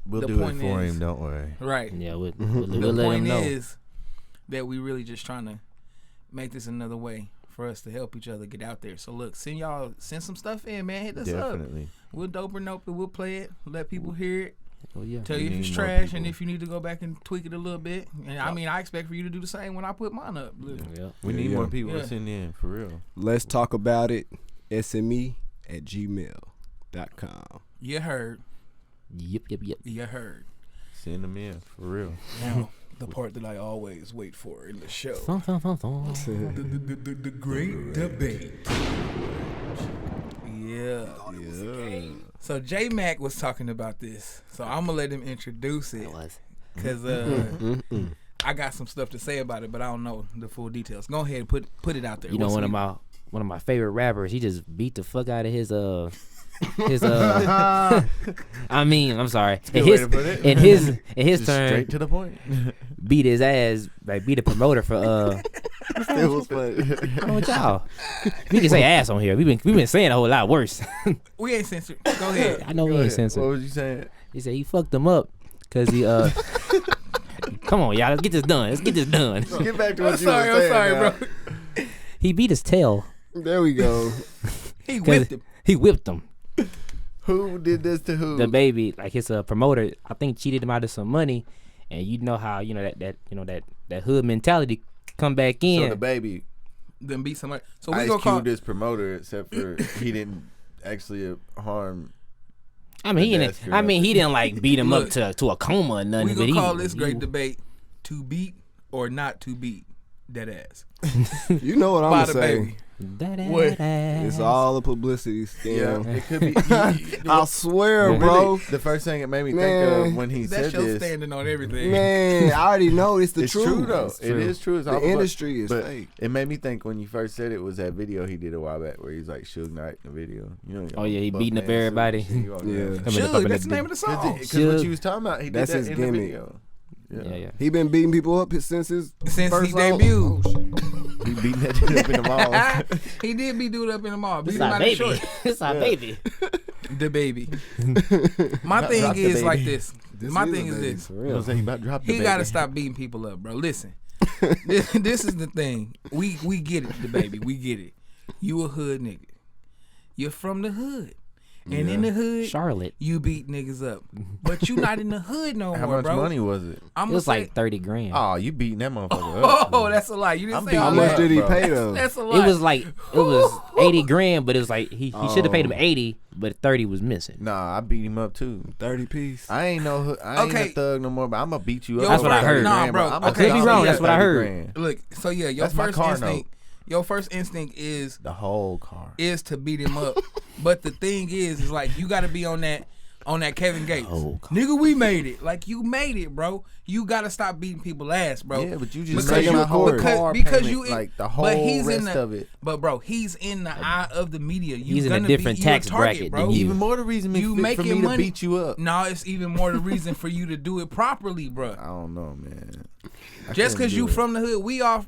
We'll the do it point for is- him. Don't worry. right, Yeah, we'll the let him point know. is that we really just trying to make this another way for us to help each other get out there. So look, send some stuff in, man. Hit us up. Definitely. We'll Dope or Nope it. We'll play it. Let people hear it. Oh yeah. Tell We you if it's need more trash people. and if you need to go back and tweak it a little bit. And I mean, I expect for you to do the same when I put mine up. Look. Yeah. We Yeah, need yeah. more people Yeah. to send in for real. Let's talk about it. SME@gmail.com. You heard. Yep. You heard. Send them in for real. Now, the part that I always wait for in the show. Thong. The great debate. Yeah. Yeah. So J Mac was talking about this. So I'm gonna let him introduce it It was. because I got some stuff to say about it, but I don't know the full details. Go ahead and put it out there. You know, What's one of my favorite rappers. He just beat the fuck out of his I mean, I'm sorry. In Good way his to put it. in his Just turn, straight to the point. beat his ass. Like beat a promoter for It was funny. What's wrong with y'all? We can say ass on here. We've been saying a whole lot worse. We ain't censored. Go ahead. I know we Go ain't ahead. censored. What was you saying? He said he fucked him up because he Come on, y'all. Let's get this done. Get back to what I'm you were saying. sorry, now. bro. He beat his tail. There we go. He 'cause whipped him. He whipped him. Who did this to who? The baby, like his promoter, I think cheated him out of some money, and you know how that hood mentality come back in. So the baby Then beat somebody. So we Ice gonna call. Cube this promoter, except for he didn't actually harm. I mean, he didn't like beat him Look, up to a coma or nothing. We but gonna he, call this great he- debate: to beat or not to beat that ass You know what I'm by gonna the say. baby. That What? ass. It's all a publicity Yeah, scam. it could be. I swear, Really, bro. the first thing it made me Man, think of when he That's said your this. standing on everything. Man, I already know it's the It's truth. true though. It's It true. is true. It's The all about- industry is but fake. it made me think when you first said it was that video he did a while back where he's like Suge Knight in the video. You know, Oh, yeah, he buff beating up man suit and everybody. shit. He walking Yeah. around. Coming up Suge, in that's the the name of the song. Because what Suge. you was talking about, he did That's that his in gimmick. the video. Yeah. He been beating people up since his Since first he song. debuted. Oh, shit. He beating that dude up in the mall. He did be dude up in the mall. This Beat our him out of baby. short. This our baby. The baby. My Not thing drop the is baby. this. This My is thing a is baby. this. For You know what real. I'm saying? He about to drop the He baby. gotta stop beating people up, bro. Listen, this is the thing. We get it, the baby. We get it. You a hood nigga. You're from the hood, and in the hood, Charlotte. you beat niggas up. But you not in the hood no How more, much bro. money was it? I'm It was say, like 30 grand. Oh, you beating that motherfucker up. oh, that's a lie. You didn't I'm say beating all How Yeah, much that. did he bro. pay though? That's a lie. It was like 80 grand, but it was like he should have paid him Oh. 80, but 30 was missing. Nah, I beat him up too. 30 piece. I ain't I ain't Okay. a thug no more, but I'm gonna beat you up. Yo, That's what I for heard. 30 Nah, grand, bro. I'm Okay, a could be dog wrong, for that's what I 30 heard. grand. Look, so yeah, your That's my first car instinct, your first instinct is The whole car. to beat him up. But the thing is like you got to be on that Kevin Gates. Oh, Nigga, we made it. Like you made it, bro. You got to stop beating people ass, bro. Yeah, but you Because just made you- my whole because- car because payment, you- like the but whole he's in rest the- of it. But bro, he's in the eye of the media. You He's in a gonna different be, you a tax target, bracket bro. than you. Even more the reason You for making me money. to beat you up. No, it's even more the reason for you to do it properly, bro. I don't know, man. I Just couldn't because do you it. from the hood, we all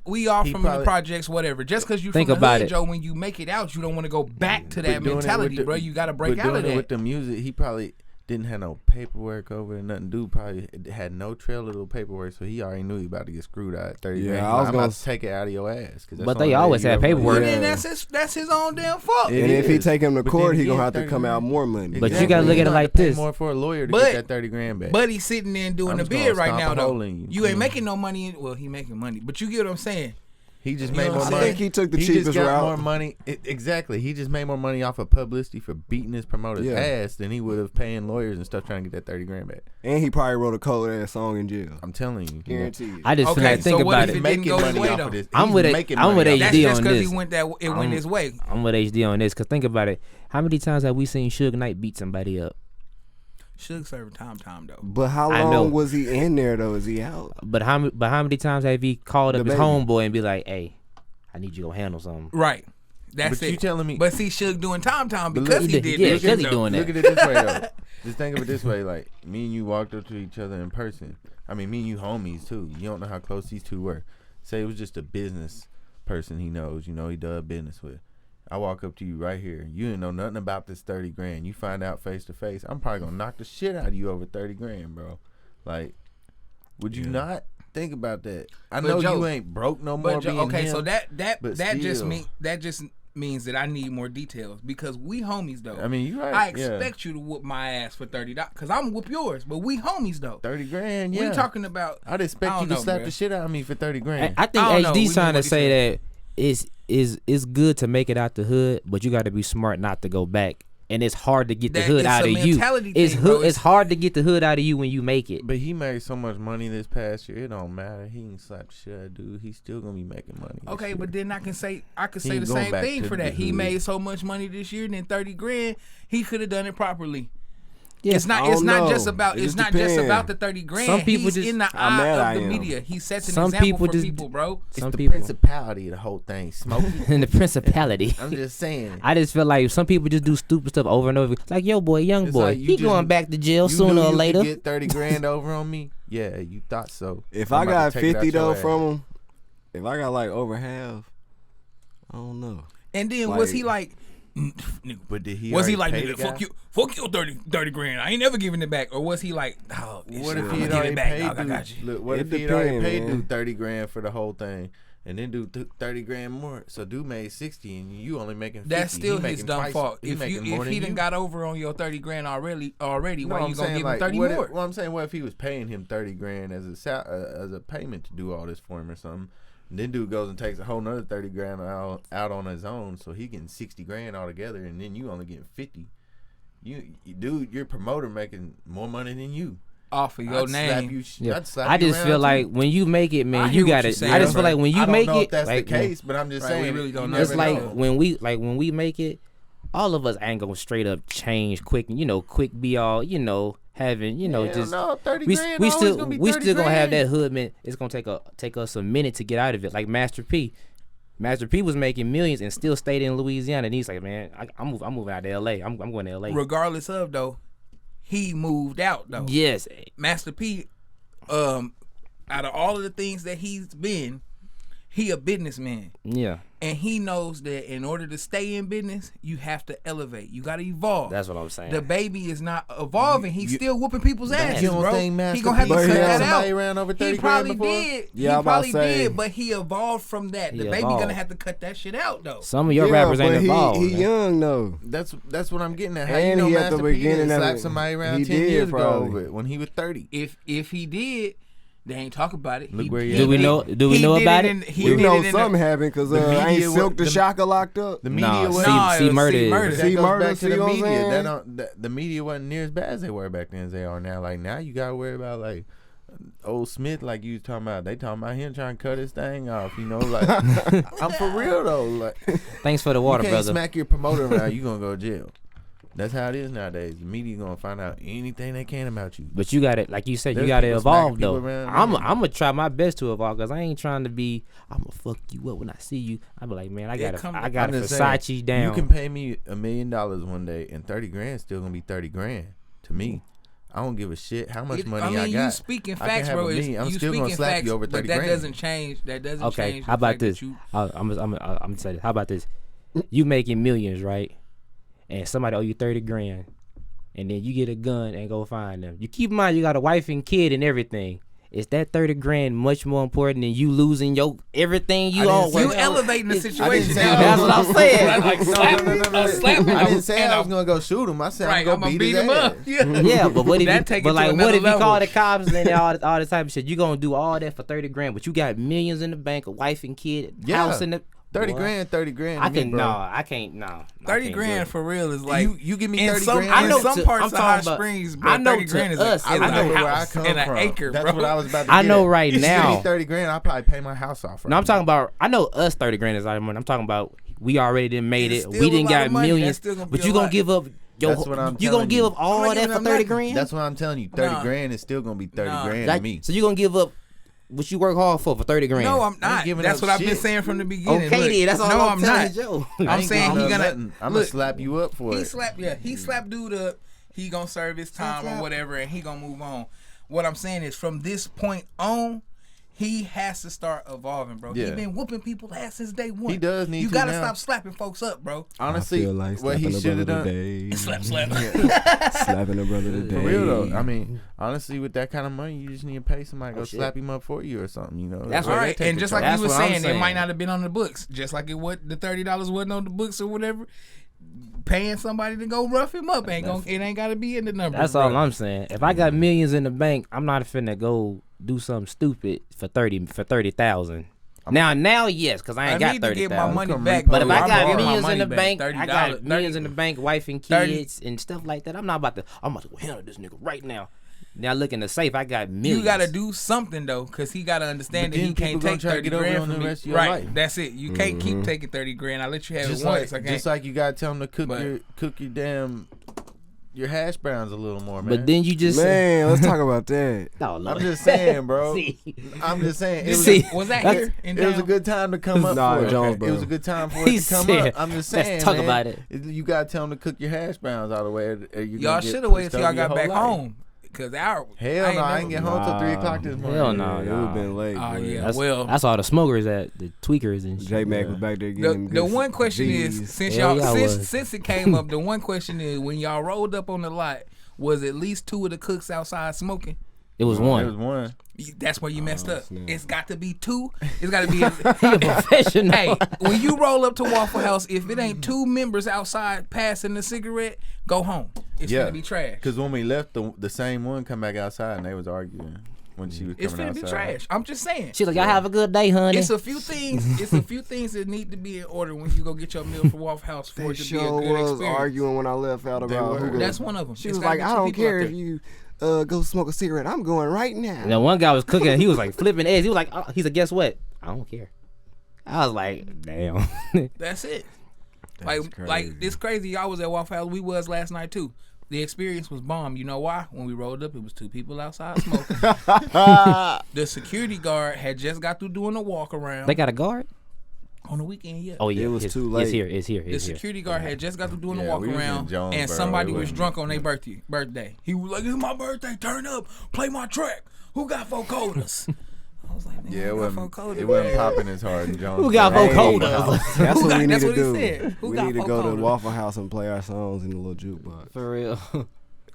He from the probably- projects, whatever. Just because you Think from the about hood, it. Joe, when you make it out, you don't want to go back to But that doing it with mentality, the- bro. You got to break but out of doing it that. with the music, he probably didn't have no paperwork over it, nothing to do. Probably had no trail of the paperwork, so he already knew he about to get screwed out at 30 Yeah, grand. I was I'm gonna about to take it out of your ass. 'Cause that's But the they only way always you have ever- paperwork. Well, Yeah. then that's his own damn fault. It And if he is. take him to But court, then he gonna again, have to 30 come out grand. more money. But you gotta look at it You have like to pay this. more for a lawyer to But- get that 30 grand back. But he's sitting there and doing I'm the just bid gonna right stomp now, a though. hole in you. You ain't making no money. Well, he making money, but you get what I'm saying. He just You made know more what I'm money. saying? I think he took the He cheapest just got route. more money. Exactly. He just made more money off of publicity for beating his promoter's Yeah. ass than he would have paying lawyers and stuff trying to get that 30 grand back. And he probably wrote a cold ass song in jail. I'm telling you. Guaranteed. I just feel Okay, like think so what about if it. it didn't go his way, though? I'm with it. I'm with That's HD just on because this. he went it went his way. I'm with HD on this because think about it. How many times have we seen Suge Knight beat somebody up? Suge serving time though. But how I know. long was he in there though? Is he out? But how many times have he called The up his baby. homeboy and be like, "Hey, I need you to go handle something." Right. That's But it. you telling me- But see, Suge doing time But because look, he he did did- yeah, this. because he though. doing Look that. at it this way though. Just think of it this way: like me and you walked up to each other in person. I mean, me and you homies too. You don't know how close these two were. Say it was just a business person he knows. You know, he does business with. I walk up to you right here. You didn't know nothing about this 30 grand. You find out face to face. I'm probably gonna knock the shit out of you over 30 grand, bro. Like, would you not think about that? I But know Joe- you ain't broke no more. But Joe, being okay, him, so that but just means that I need more details because we homies though. I mean, you right. I yeah. expect you to whoop my ass for $30 because I'm whoop yours, but we homies though. 30 grand. Yeah. We talking about. I'd expect I you don't to know, slap bruh. the shit out of me for 30 grand. I think I don't know. We HD's know trying to what he say that it's good to make it out the hood, but you got to be smart not to go back. And it's hard to get the That hood it's out a of you. mentality It's thing, bro. it's hard to get the hood out of you when you make it. But he made so much money this past year, it don't matter. He can slap the shit out of dude. He's still gonna be making money. this Okay, year. but then I could say He the ain't going same back thing to for the that. He hood. made so much money this year, and then 30 grand, he could have done it properly. Yeah. It's not. I It's don't not know. just about. It It's just not just depend. about the 30 grand. Some people He's just- in the How eye mad I of the am. media. He sets an Some example people for just- people, bro. it's some the people- principality of the whole thing. Smoking. And the principality. I'm just saying. I just feel like some people just do stupid stuff over and over. Like, yo, boy, young It's boy, like you he just- going back to jail You sooner knew or you later. could get 30 grand over on me. Yeah, you thought so. If I'm I about got to take it out 50 your though ass. from him, if I got like over half, I don't know. And then was he like, But did he? was he already like, pay the nigga, guy? fuck you, 30 grand. I ain't never giving it back. Or was he like, oh, What if I'ma he had give already it back, paid? dog, I got you. Look, what It if he had already depend, paid man. dude 30 grand for the whole thing, and then dude took 30 grand more? So dude made 60, and you only making 50. That's still He his making dumb twice- fault. he If making more he than done you. got over on your 30 grand already, No, why I'm you gonna saying, give like, him 30 what more? Well, I'm saying, what if he was paying him 30 grand as a payment to do all this for him or something? And then dude goes and takes a whole nother 30 grand out on his own, so he getting 60 grand altogether, and then you only getting 50. Dude, your promoter making more money than you. Off of your I'd slap name. you. Yeah. I'd slap I you just around feel too. like when you make it, I man, hear you what got you're it. saying, I just feel bro. like when you I don't make know it, if that's like, the case, but I'm just Right, we saying. really don't you know. it's never like know. when we make it, all of us ain't gonna straight up change quick. Quick be all having Hell just no, 30 we grand we always still gonna be we 30 still gonna have grand. that hood man. It's gonna take us a minute to get out of it. Like Master P. Master P was making millions and still stayed in Louisiana, and he's like, man, I'm moving out to L.A. I'm going to L.A. Regardless of though, he moved out though. Yes, Master P, out of all of the things that he's been, he a businessman. yeah, And he knows that in order to stay in business, you have to elevate. You got to evolve. that's what I'm saying. The baby is not evolving. He's still whooping people's asses, You don't bro. think Master He gonna have to P cut had that somebody out. around over He 30 grand probably before? did. Yeah, he I'm about probably to say. did, but he evolved from that. He The baby evolved. gonna have to cut that shit out though. Some of your rappers ain't but involved. He man. young though. That's what I'm getting at. How And you know he at the Master P beginning didn't of slap it. somebody around He 10 did, years ago probably. over it when he was 30? If he did, they ain't talk about it. Look where he Do at we now. know? Do we know about it? We know something happened because the media ain't Silk wa- the the- Shaka locked up. The media Nah, wasn't. Nah, see it was murder. C is- Murder. That See goes murder, back to see the what I'm media. saying? The media wasn't near as bad as they were back then as they are now. Like now, you gotta worry about like old Smith, like you was talking about. They talking about him trying to cut his thing off. Like I'm for real though. Like Thanks for the water, you can't brother. smack your promoter around, you gonna go to jail. That's how it is nowadays. The media gonna find out anything they can about you. But you got to, like you said, you There's got to people smacking evolve people though. around, I'm man. gonna try my best to evolve because I ain't trying to be. I'm gonna fuck you up when I see you. I be like, man, I got I'm a just saying, Versace down. You can pay me $1 million one day, and 30 grand still gonna be 30 grand to me. I don't give a shit how much money I got. You speaking I can facts, have bro. $1 million. I'm You still gonna speaking slap facts, you over 30 but that grand. doesn't change. That doesn't Okay, change. how the about fact that this? you- I'm gonna say this. How about this? You making millions, right? And somebody owe you 30 grand, and then you get a gun and go find them. You keep in mind you got a wife and kid and everything. Is that 30 grand much more important than you losing your everything you own? You elevating the situation. say now. I That's what I'm saying. Like slap him. I didn't say I was gonna go shoot him. I said Right, I'm gonna beat his him ass. up. Yeah. Yeah, but what if That you, take it but to like another what if you level. call the cops and all this type of shit? You gonna do all that for 30 grand, but you got millions in the bank, a wife and kid, Yeah. house in the 30 Boy, grand. I to me, can bro. I can't no. 30 grand for real is like you give me in 30 some, grand. I know in some to- parts I'm of talking Hot about- Springs, bro. I know 30 to grand is us, a, I is I a know where I house come and an from. acre, That's bro. what I was about to I get know at. right You give me now. 30 grand, I'll probably pay my house off. Right No, I'm now. talking about. I know us 30 grand is a lot of money. I'm talking about we already done made It's it. still We a didn't lot got of money. millions, That's still gonna be but a you gonna lot. give up. That's what I'm You gonna telling give you. up all I'm not that giving for up 30 nothing. grand? That's what I'm telling you. 30 Nah. grand is still gonna be 30 Nah. grand Like, to me. so you gonna give up what you work hard for 30 grand? No, I'm ain't not. giving That's up what I've been shit. saying from the beginning. Okay, Look, then that's all no, I'm telling not. Joe. I'm saying he gonna. I'm gonna look, slap you up for He it. slapped dude up. He gonna serve his time or whatever, and he gonna move on. What I'm saying is, from this point on, he has to start evolving, bro. Yeah. He been whooping people's ass since day one. He does need You to gotta now. stop slapping folks up, bro. Honestly, I feel like what he slapping a should have brother done. today. Slap. Slapping a brother today. For real though, I mean, honestly, with that kind of money, you just need to pay somebody to go shit. slap him up for you or something. You know, That's Or they right. take And the just like charge. you were That's what I'm saying, it saying. might not have been on the books. Just like the $30 wasn't on the books or whatever. Paying somebody to go rough him up it ain't gotta be in the numbers. That's all I'm saying. If I got millions in the bank, I'm not finna go do something stupid for 30,000. Now, yes, because I ain't got need to get my 30,000. money Come back. repo But if it. I I'm got borrowing millions my in the money bank, back, I got $30, millions in the bank, wife and 30 kids and stuff like that. I'm about to go handle this nigga right now. Now look in the safe, I got millions. You gotta do something though, cause he gotta understand But that he then can't people gonna take try to 30 get over grand on from the me. rest of your Right, life. that's it. You can't keep taking 30 grand. I let you have just it once. like, I can't. just like you gotta tell him to cook But- your damn your hash browns a little more, man. But then you just Man, let's talk about that. no, Lord. I'm just saying, bro. See. I'm just saying. It was, See. was that That's- here in it was a town? good time to come up Nah, for it. Jonesboro. It was a good time for it He to come said, up. I'm just let's saying, talk man, about it. You gotta tell him to cook your hash browns all the way. Or you're Y'all gonna get should have waited pushed till y'all over your got back whole life. home. Cause our Hell no, I ain't never- get home till 3 Nah. o'clock this morning. Hell no. It would have been late. Oh, boy. yeah. That's, Well- that's all the smokers at the tweakers and shit. J Mac was back there getting The one question is, since Hell y'all yeah, I was. since it came up, the one question is, when y'all rolled up on the lot, was at least 2 of the cooks outside smoking? It was It one. was one. That's where you messed up. snap. It's got to be 2. It's got to be. He a professional. Hey, when you roll up to Waffle House, if it ain't 2 members outside passing the cigarette, go home. It's Yeah. gonna be trash. Cause when we left, the same one come back outside and they was arguing when she was It's coming gonna be outside. trash. I'm just saying. She's like, y'all have a good day, honey. It's a few things. It's a few things that need to be in order when you go get your meal from Waffle House for They it to be a sure good was experience. arguing when I left out about were. who goes. That's one of them. She It's was gotta like, be I 2 don't people care out if there. you go smoke a cigarette. I'm going right now. And then one guy was cooking. He was like flipping eggs. He was like, oh, he's like, guess what? I don't care. I was like, damn. That's it. That's Like it's crazy. Y'all was at Waffle House. We was last night too. The experience was bomb. You know why? When we rolled up, it was 2 people outside smoking. The security guard had just got through doing a walk around They got a guard? on the weekend. Yeah. Oh yeah, It was it's, too late. It's here. It's here. The It's here. security guard had just got through doing a Yeah, walk we was in around, and Jonesboro. somebody It was wasn't- drunk on their birthday. He was like, "It's my birthday. Turn up, play my track. Who got 4 quotas?" I was like, "Man, Yeah, who it got 4 wasn't, quotas, it wasn't man?" popping as hard in Jones. Who got Hey, vocoder? That's Who what got- we need that's to what he do. said. Who We got need to go to vocoder? Waffle House and play our songs in the little jukebox. For real.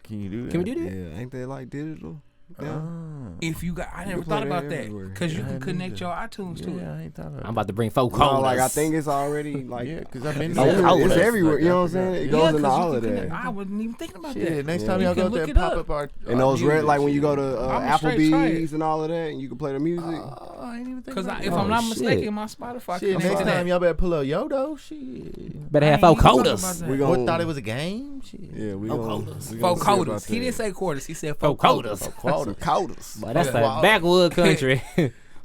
Can you do that? Can we do that? Yeah, ain't they like digital? Yeah. Oh. If you got, I never can thought play about that that everywhere. because you Yeah, I can didn't connect either. your iTunes to it. Yeah, I ain't thought about I'm it. about to bring 4 No, coders. like I think it's already like Yeah, because I've been it's, Oh, there. coders. everywhere. You know what I'm I saying? It forgot. goes into 'cause all you of can that. connect- I wasn't even thinking about Shit, that. next Yeah. time You y'all can go look there, it pop up. up our And those music red, like when you go shit. to I'ma straight try Applebee's it. and all of that, and you can play the music. Oh, I ain't even think Because about if that. I'm not shit. mistaken, my Spotify Shit, connected next to time that. y'all better pull up Yodo. Shit. Better I have ain't 4 even thought coders. about that. We What gon' thought it was a game? Shit. Yeah, we Four gonna quotas. we 4 gonna see about quotas. He that. didn't say quarters. He said 4 4 quotas. quotas. Some quotas. But that's Wow. that backwood country.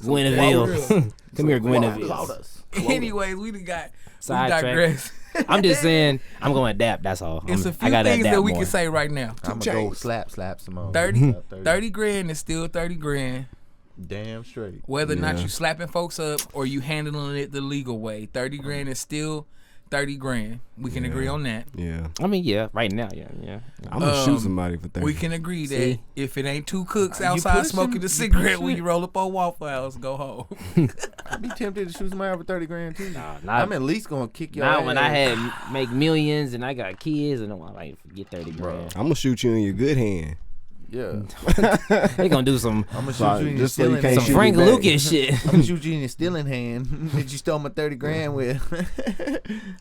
Gwinneville. Come here, Quotas. Gwinneville. Anyways, we Sidetrack. digress. I'm just saying, I'm going to adapt. That's all. It's a I few gotta things adapt that we more. can say right now. I'm gonna go slap some more. 30 grand is still 30 grand. Damn straight. Whether or not Yeah. you slapping folks up or you handling it the legal way, 30 grand is still 30 grand. We can agree on that. Yeah, I mean, yeah, right now, yeah. I'm gonna shoot somebody for 30. We can agree that See? if it ain't 2 cooks You outside pushing- smoking you the cigarette pushing when it. you roll up on Waffle House, go home. I'd be tempted to shoot somebody over 30 grand too. Nah, I'm at least gonna kick your Now ass. when I had make millions and I got kids and I'm like, forget 30 grand. I'm gonna shoot you in your good hand. Yeah. They gonna do some I'm gonna shoot So, you in your just so you stealing can't hand. some shoot me Frank back. Lucas shit. I'm gonna shoot you in your stealing hand that you stole my 30 grand with.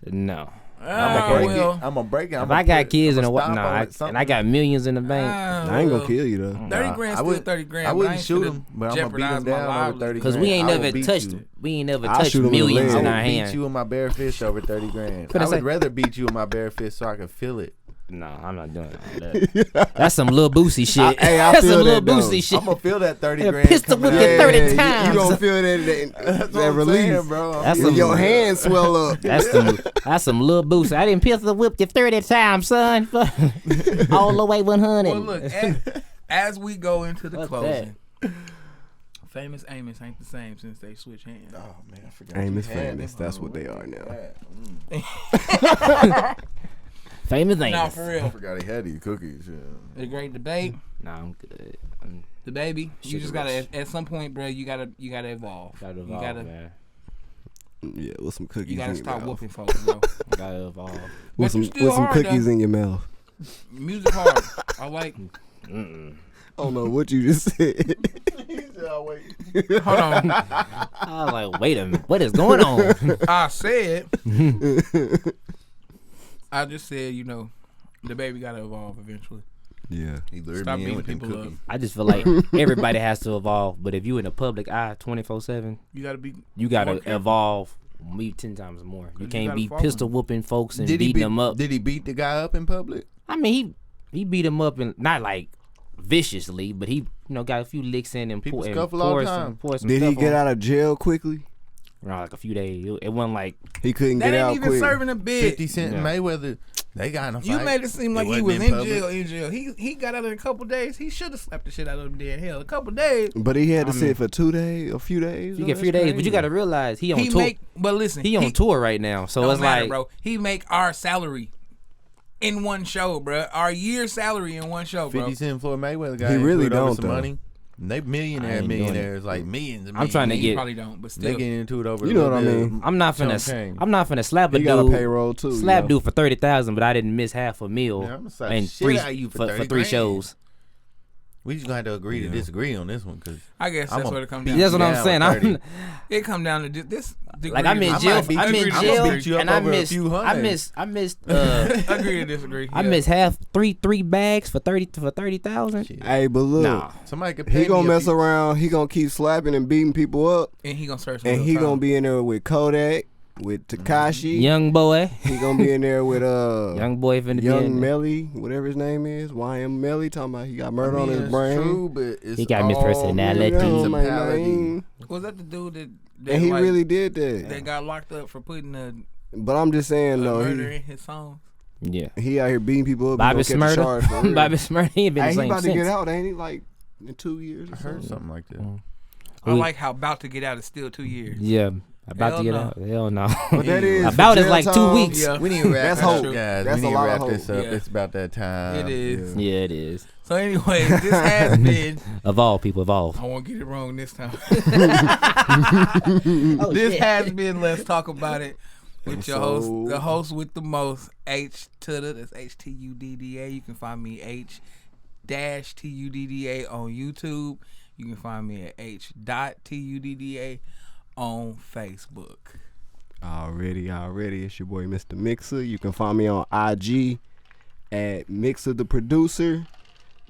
No. I'm gonna break well, it. I'm gonna break it. If I got kids and and and I got millions in the bank, I ain't gonna kill you though. 30 Nah, grand I still wouldn't- 30 grand. I but wouldn't ain't shoot finna him, but I'm gonna beat jeopardize him my down over livelihood. 30 because grand. we ain't I will never beat touched you. we ain't never I'll touched shoot 'em in the millions leg. in I our would beat hands. you with my bare fist over 30 grand. But I it's would like- rather beat you with my bare fist so I can feel it. No, I'm not doing all that. That's some little Boosie shit. Hey, I That's feel some little that, though. Boosie shit. I'm gonna feel that 30 Yeah, grand. pistol coming whip out. you 30 You times. gonna feel that That's what that I'm release. saying, bro. That's When some- your hands swell up. That's some little Boosie. I didn't pistol whip you 30 times, son. All the way 100. Well, look, as we go into the Fuck closing, Famous Amos ain't the same since they switched hands. Oh man, I forgot. Amos you had famous. it. That's what they are now. Famous things. No, for I real. forgot he had these cookies. Yeah. The great debate, Nah, I'm good. the baby. You Sugar just gotta rush. at some point, bro. You gotta evolve. Gotta You evolve, gotta man. Yeah, with some cookies you gotta in your stop mouth. whooping folks, bro. Gotta evolve. With But some you still hard, cookies though. in your mouth. Music hard. I like. Mm-mm. I don't know what you just said. Hold on. I was like, wait a minute, what is going on? I said. I just said, the baby gotta evolve eventually. Yeah. He lured Stop me in beating with them people up. cookies. I just feel like everybody has to evolve, but if you in the public eye 24/7, You gotta be. you gotta more careful. evolve me 10 times more. You You can't gotta be follow pistol him. whooping folks and Did he beating them up. Did he beat the guy up in public? I mean, he beat him up and not like viciously, but he got a few licks in and People pour, and scuffle all pour the some, time. pour some Did he stuff get on. out of jail quickly? Around like a few days. It wasn't like He couldn't That get ain't out even quick. serving a bit. 50 Cent Yeah. and Mayweather, they got in a fight. You made it seem like he wasn't was in in public. jail. In jail, he got out in a couple days. He should have slapped the shit out of him. Dead hell, a couple days. But he had to I sit mean- for 2 days, a few days. you Oh, get a few that's days, but you crazy. got to realize he on He tour. make, but listen, He on tour right now, so Don't it's matter, like bro. He make our salary in one show, bro. Our year's salary in one show, bro. 50 Cent Floyd Mayweather guy. He really put over don't, some though. money. They I ain't millionaires, like millions. And I'm trying to millions. You get. probably don't, but They still. getting into it over. You a know little what I bit mean. of I'm not chump finna. change. I'm not finna slap a He dude. got a payroll too. Slap you know? dude for 30,000, but I didn't miss half a meal Yeah, I'ma slap and shit out of you for 30 three grand. shows. We just gonna have to agree to disagree on this one, cause I guess I'm that's a what it comes beat down That's to. what I'm down saying. with 30. I'm It come down to this. like I'm in I jail. might beat I'm you- in I'm jail, gonna beat you up and I over a missed. few I hundred. missed. Agree to disagree. I yeah. missed half three bags for 30,000. Shit. Hey, but look, Nah, Somebody could pay he gonna me a mess few- around. He gonna keep slapping and beating people up, And he gonna search for and real he time. gonna be in there with Kodak, with Takashi. young boy, He gonna be in there with young boy finna be Young in there. Melly, whatever his name is, YM Melly, talking about he got I murder mean, on his it's brain. True, but it's He got all mispersonality. municipality. Was that the dude that And he like, really did that. that got locked up for putting a But I'm just saying though, murder he in his song? Yeah, he out here beating people up. Bobby He gonna catch a charge for Smurda. real. Bobby Smurda. He ain't been Hey, the he same about to since. get out, ain't he? Like in 2 years. I Or heard something. something like that. I We- like how about to get out is still 2 years. Yeah, about Hell to get no. out. Hell no. But that is About for is like jail 2 time. weeks. Yeah. We need to wrap That's this hope. up, guys. That's We a need lot to of wrap this hope. up. Yeah. It's about that time. It is. Yeah, it is. So anyway, this has been. Evolve, people, evolve. I won't get it wrong this time. Oh, This shit. has been Let's Talk About It with your host, So- the host with the most, H-Tudda. That's H-Tudda. You can find me H-Tudda on YouTube. You can find me at H.Tudda on Facebook. Already. It's your boy Mr. Mixa. You can find me on IG at Mixa the Producer,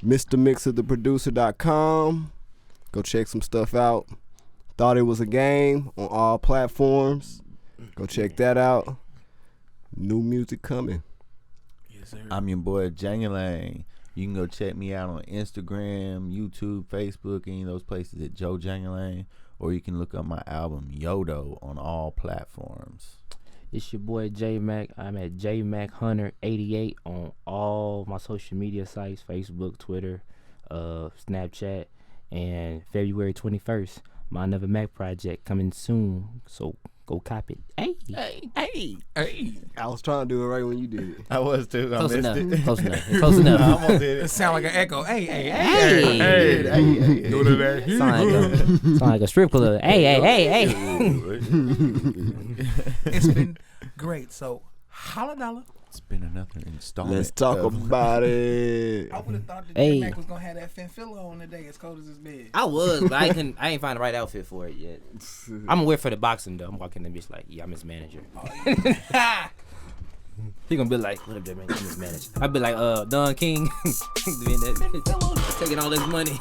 MrMixaTheProducer.com. Go check some stuff out. Thought It Was a Game on all platforms. Go check that out. New music coming. Yes, sir. I'm your boy Jangalang. You can go check me out on Instagram, YouTube, Facebook, any of those places at Joe Jangalang. Or you can look up my album Yodo on all platforms. It's your boy J Mac. I'm at JMacHunter88 on all my social media sites: Facebook, Twitter, Snapchat. And February 21st, my Another Mac project coming soon. So go cop it. Hey. I was trying to do it right when you did it. I was too. I Close missed enough. it. Close enough. Close enough. I almost did It it. sound like an echo. Hey. Sound like a strip club. Hey. It's been great. So, holla dollar. It's been another installment. Let's talk about it. I would have thought that Hey. J-Mac was going to have that Finfilla on today as cold as his bed. I was, but I ain't find the right outfit for it yet. I'm gonna wear for the boxing though. I'm walking in the bitch like, yeah, I'm his manager. He gonna be like, what up, J-Mac? I'm his manager. I be like, Don King, doing that, taking all this money.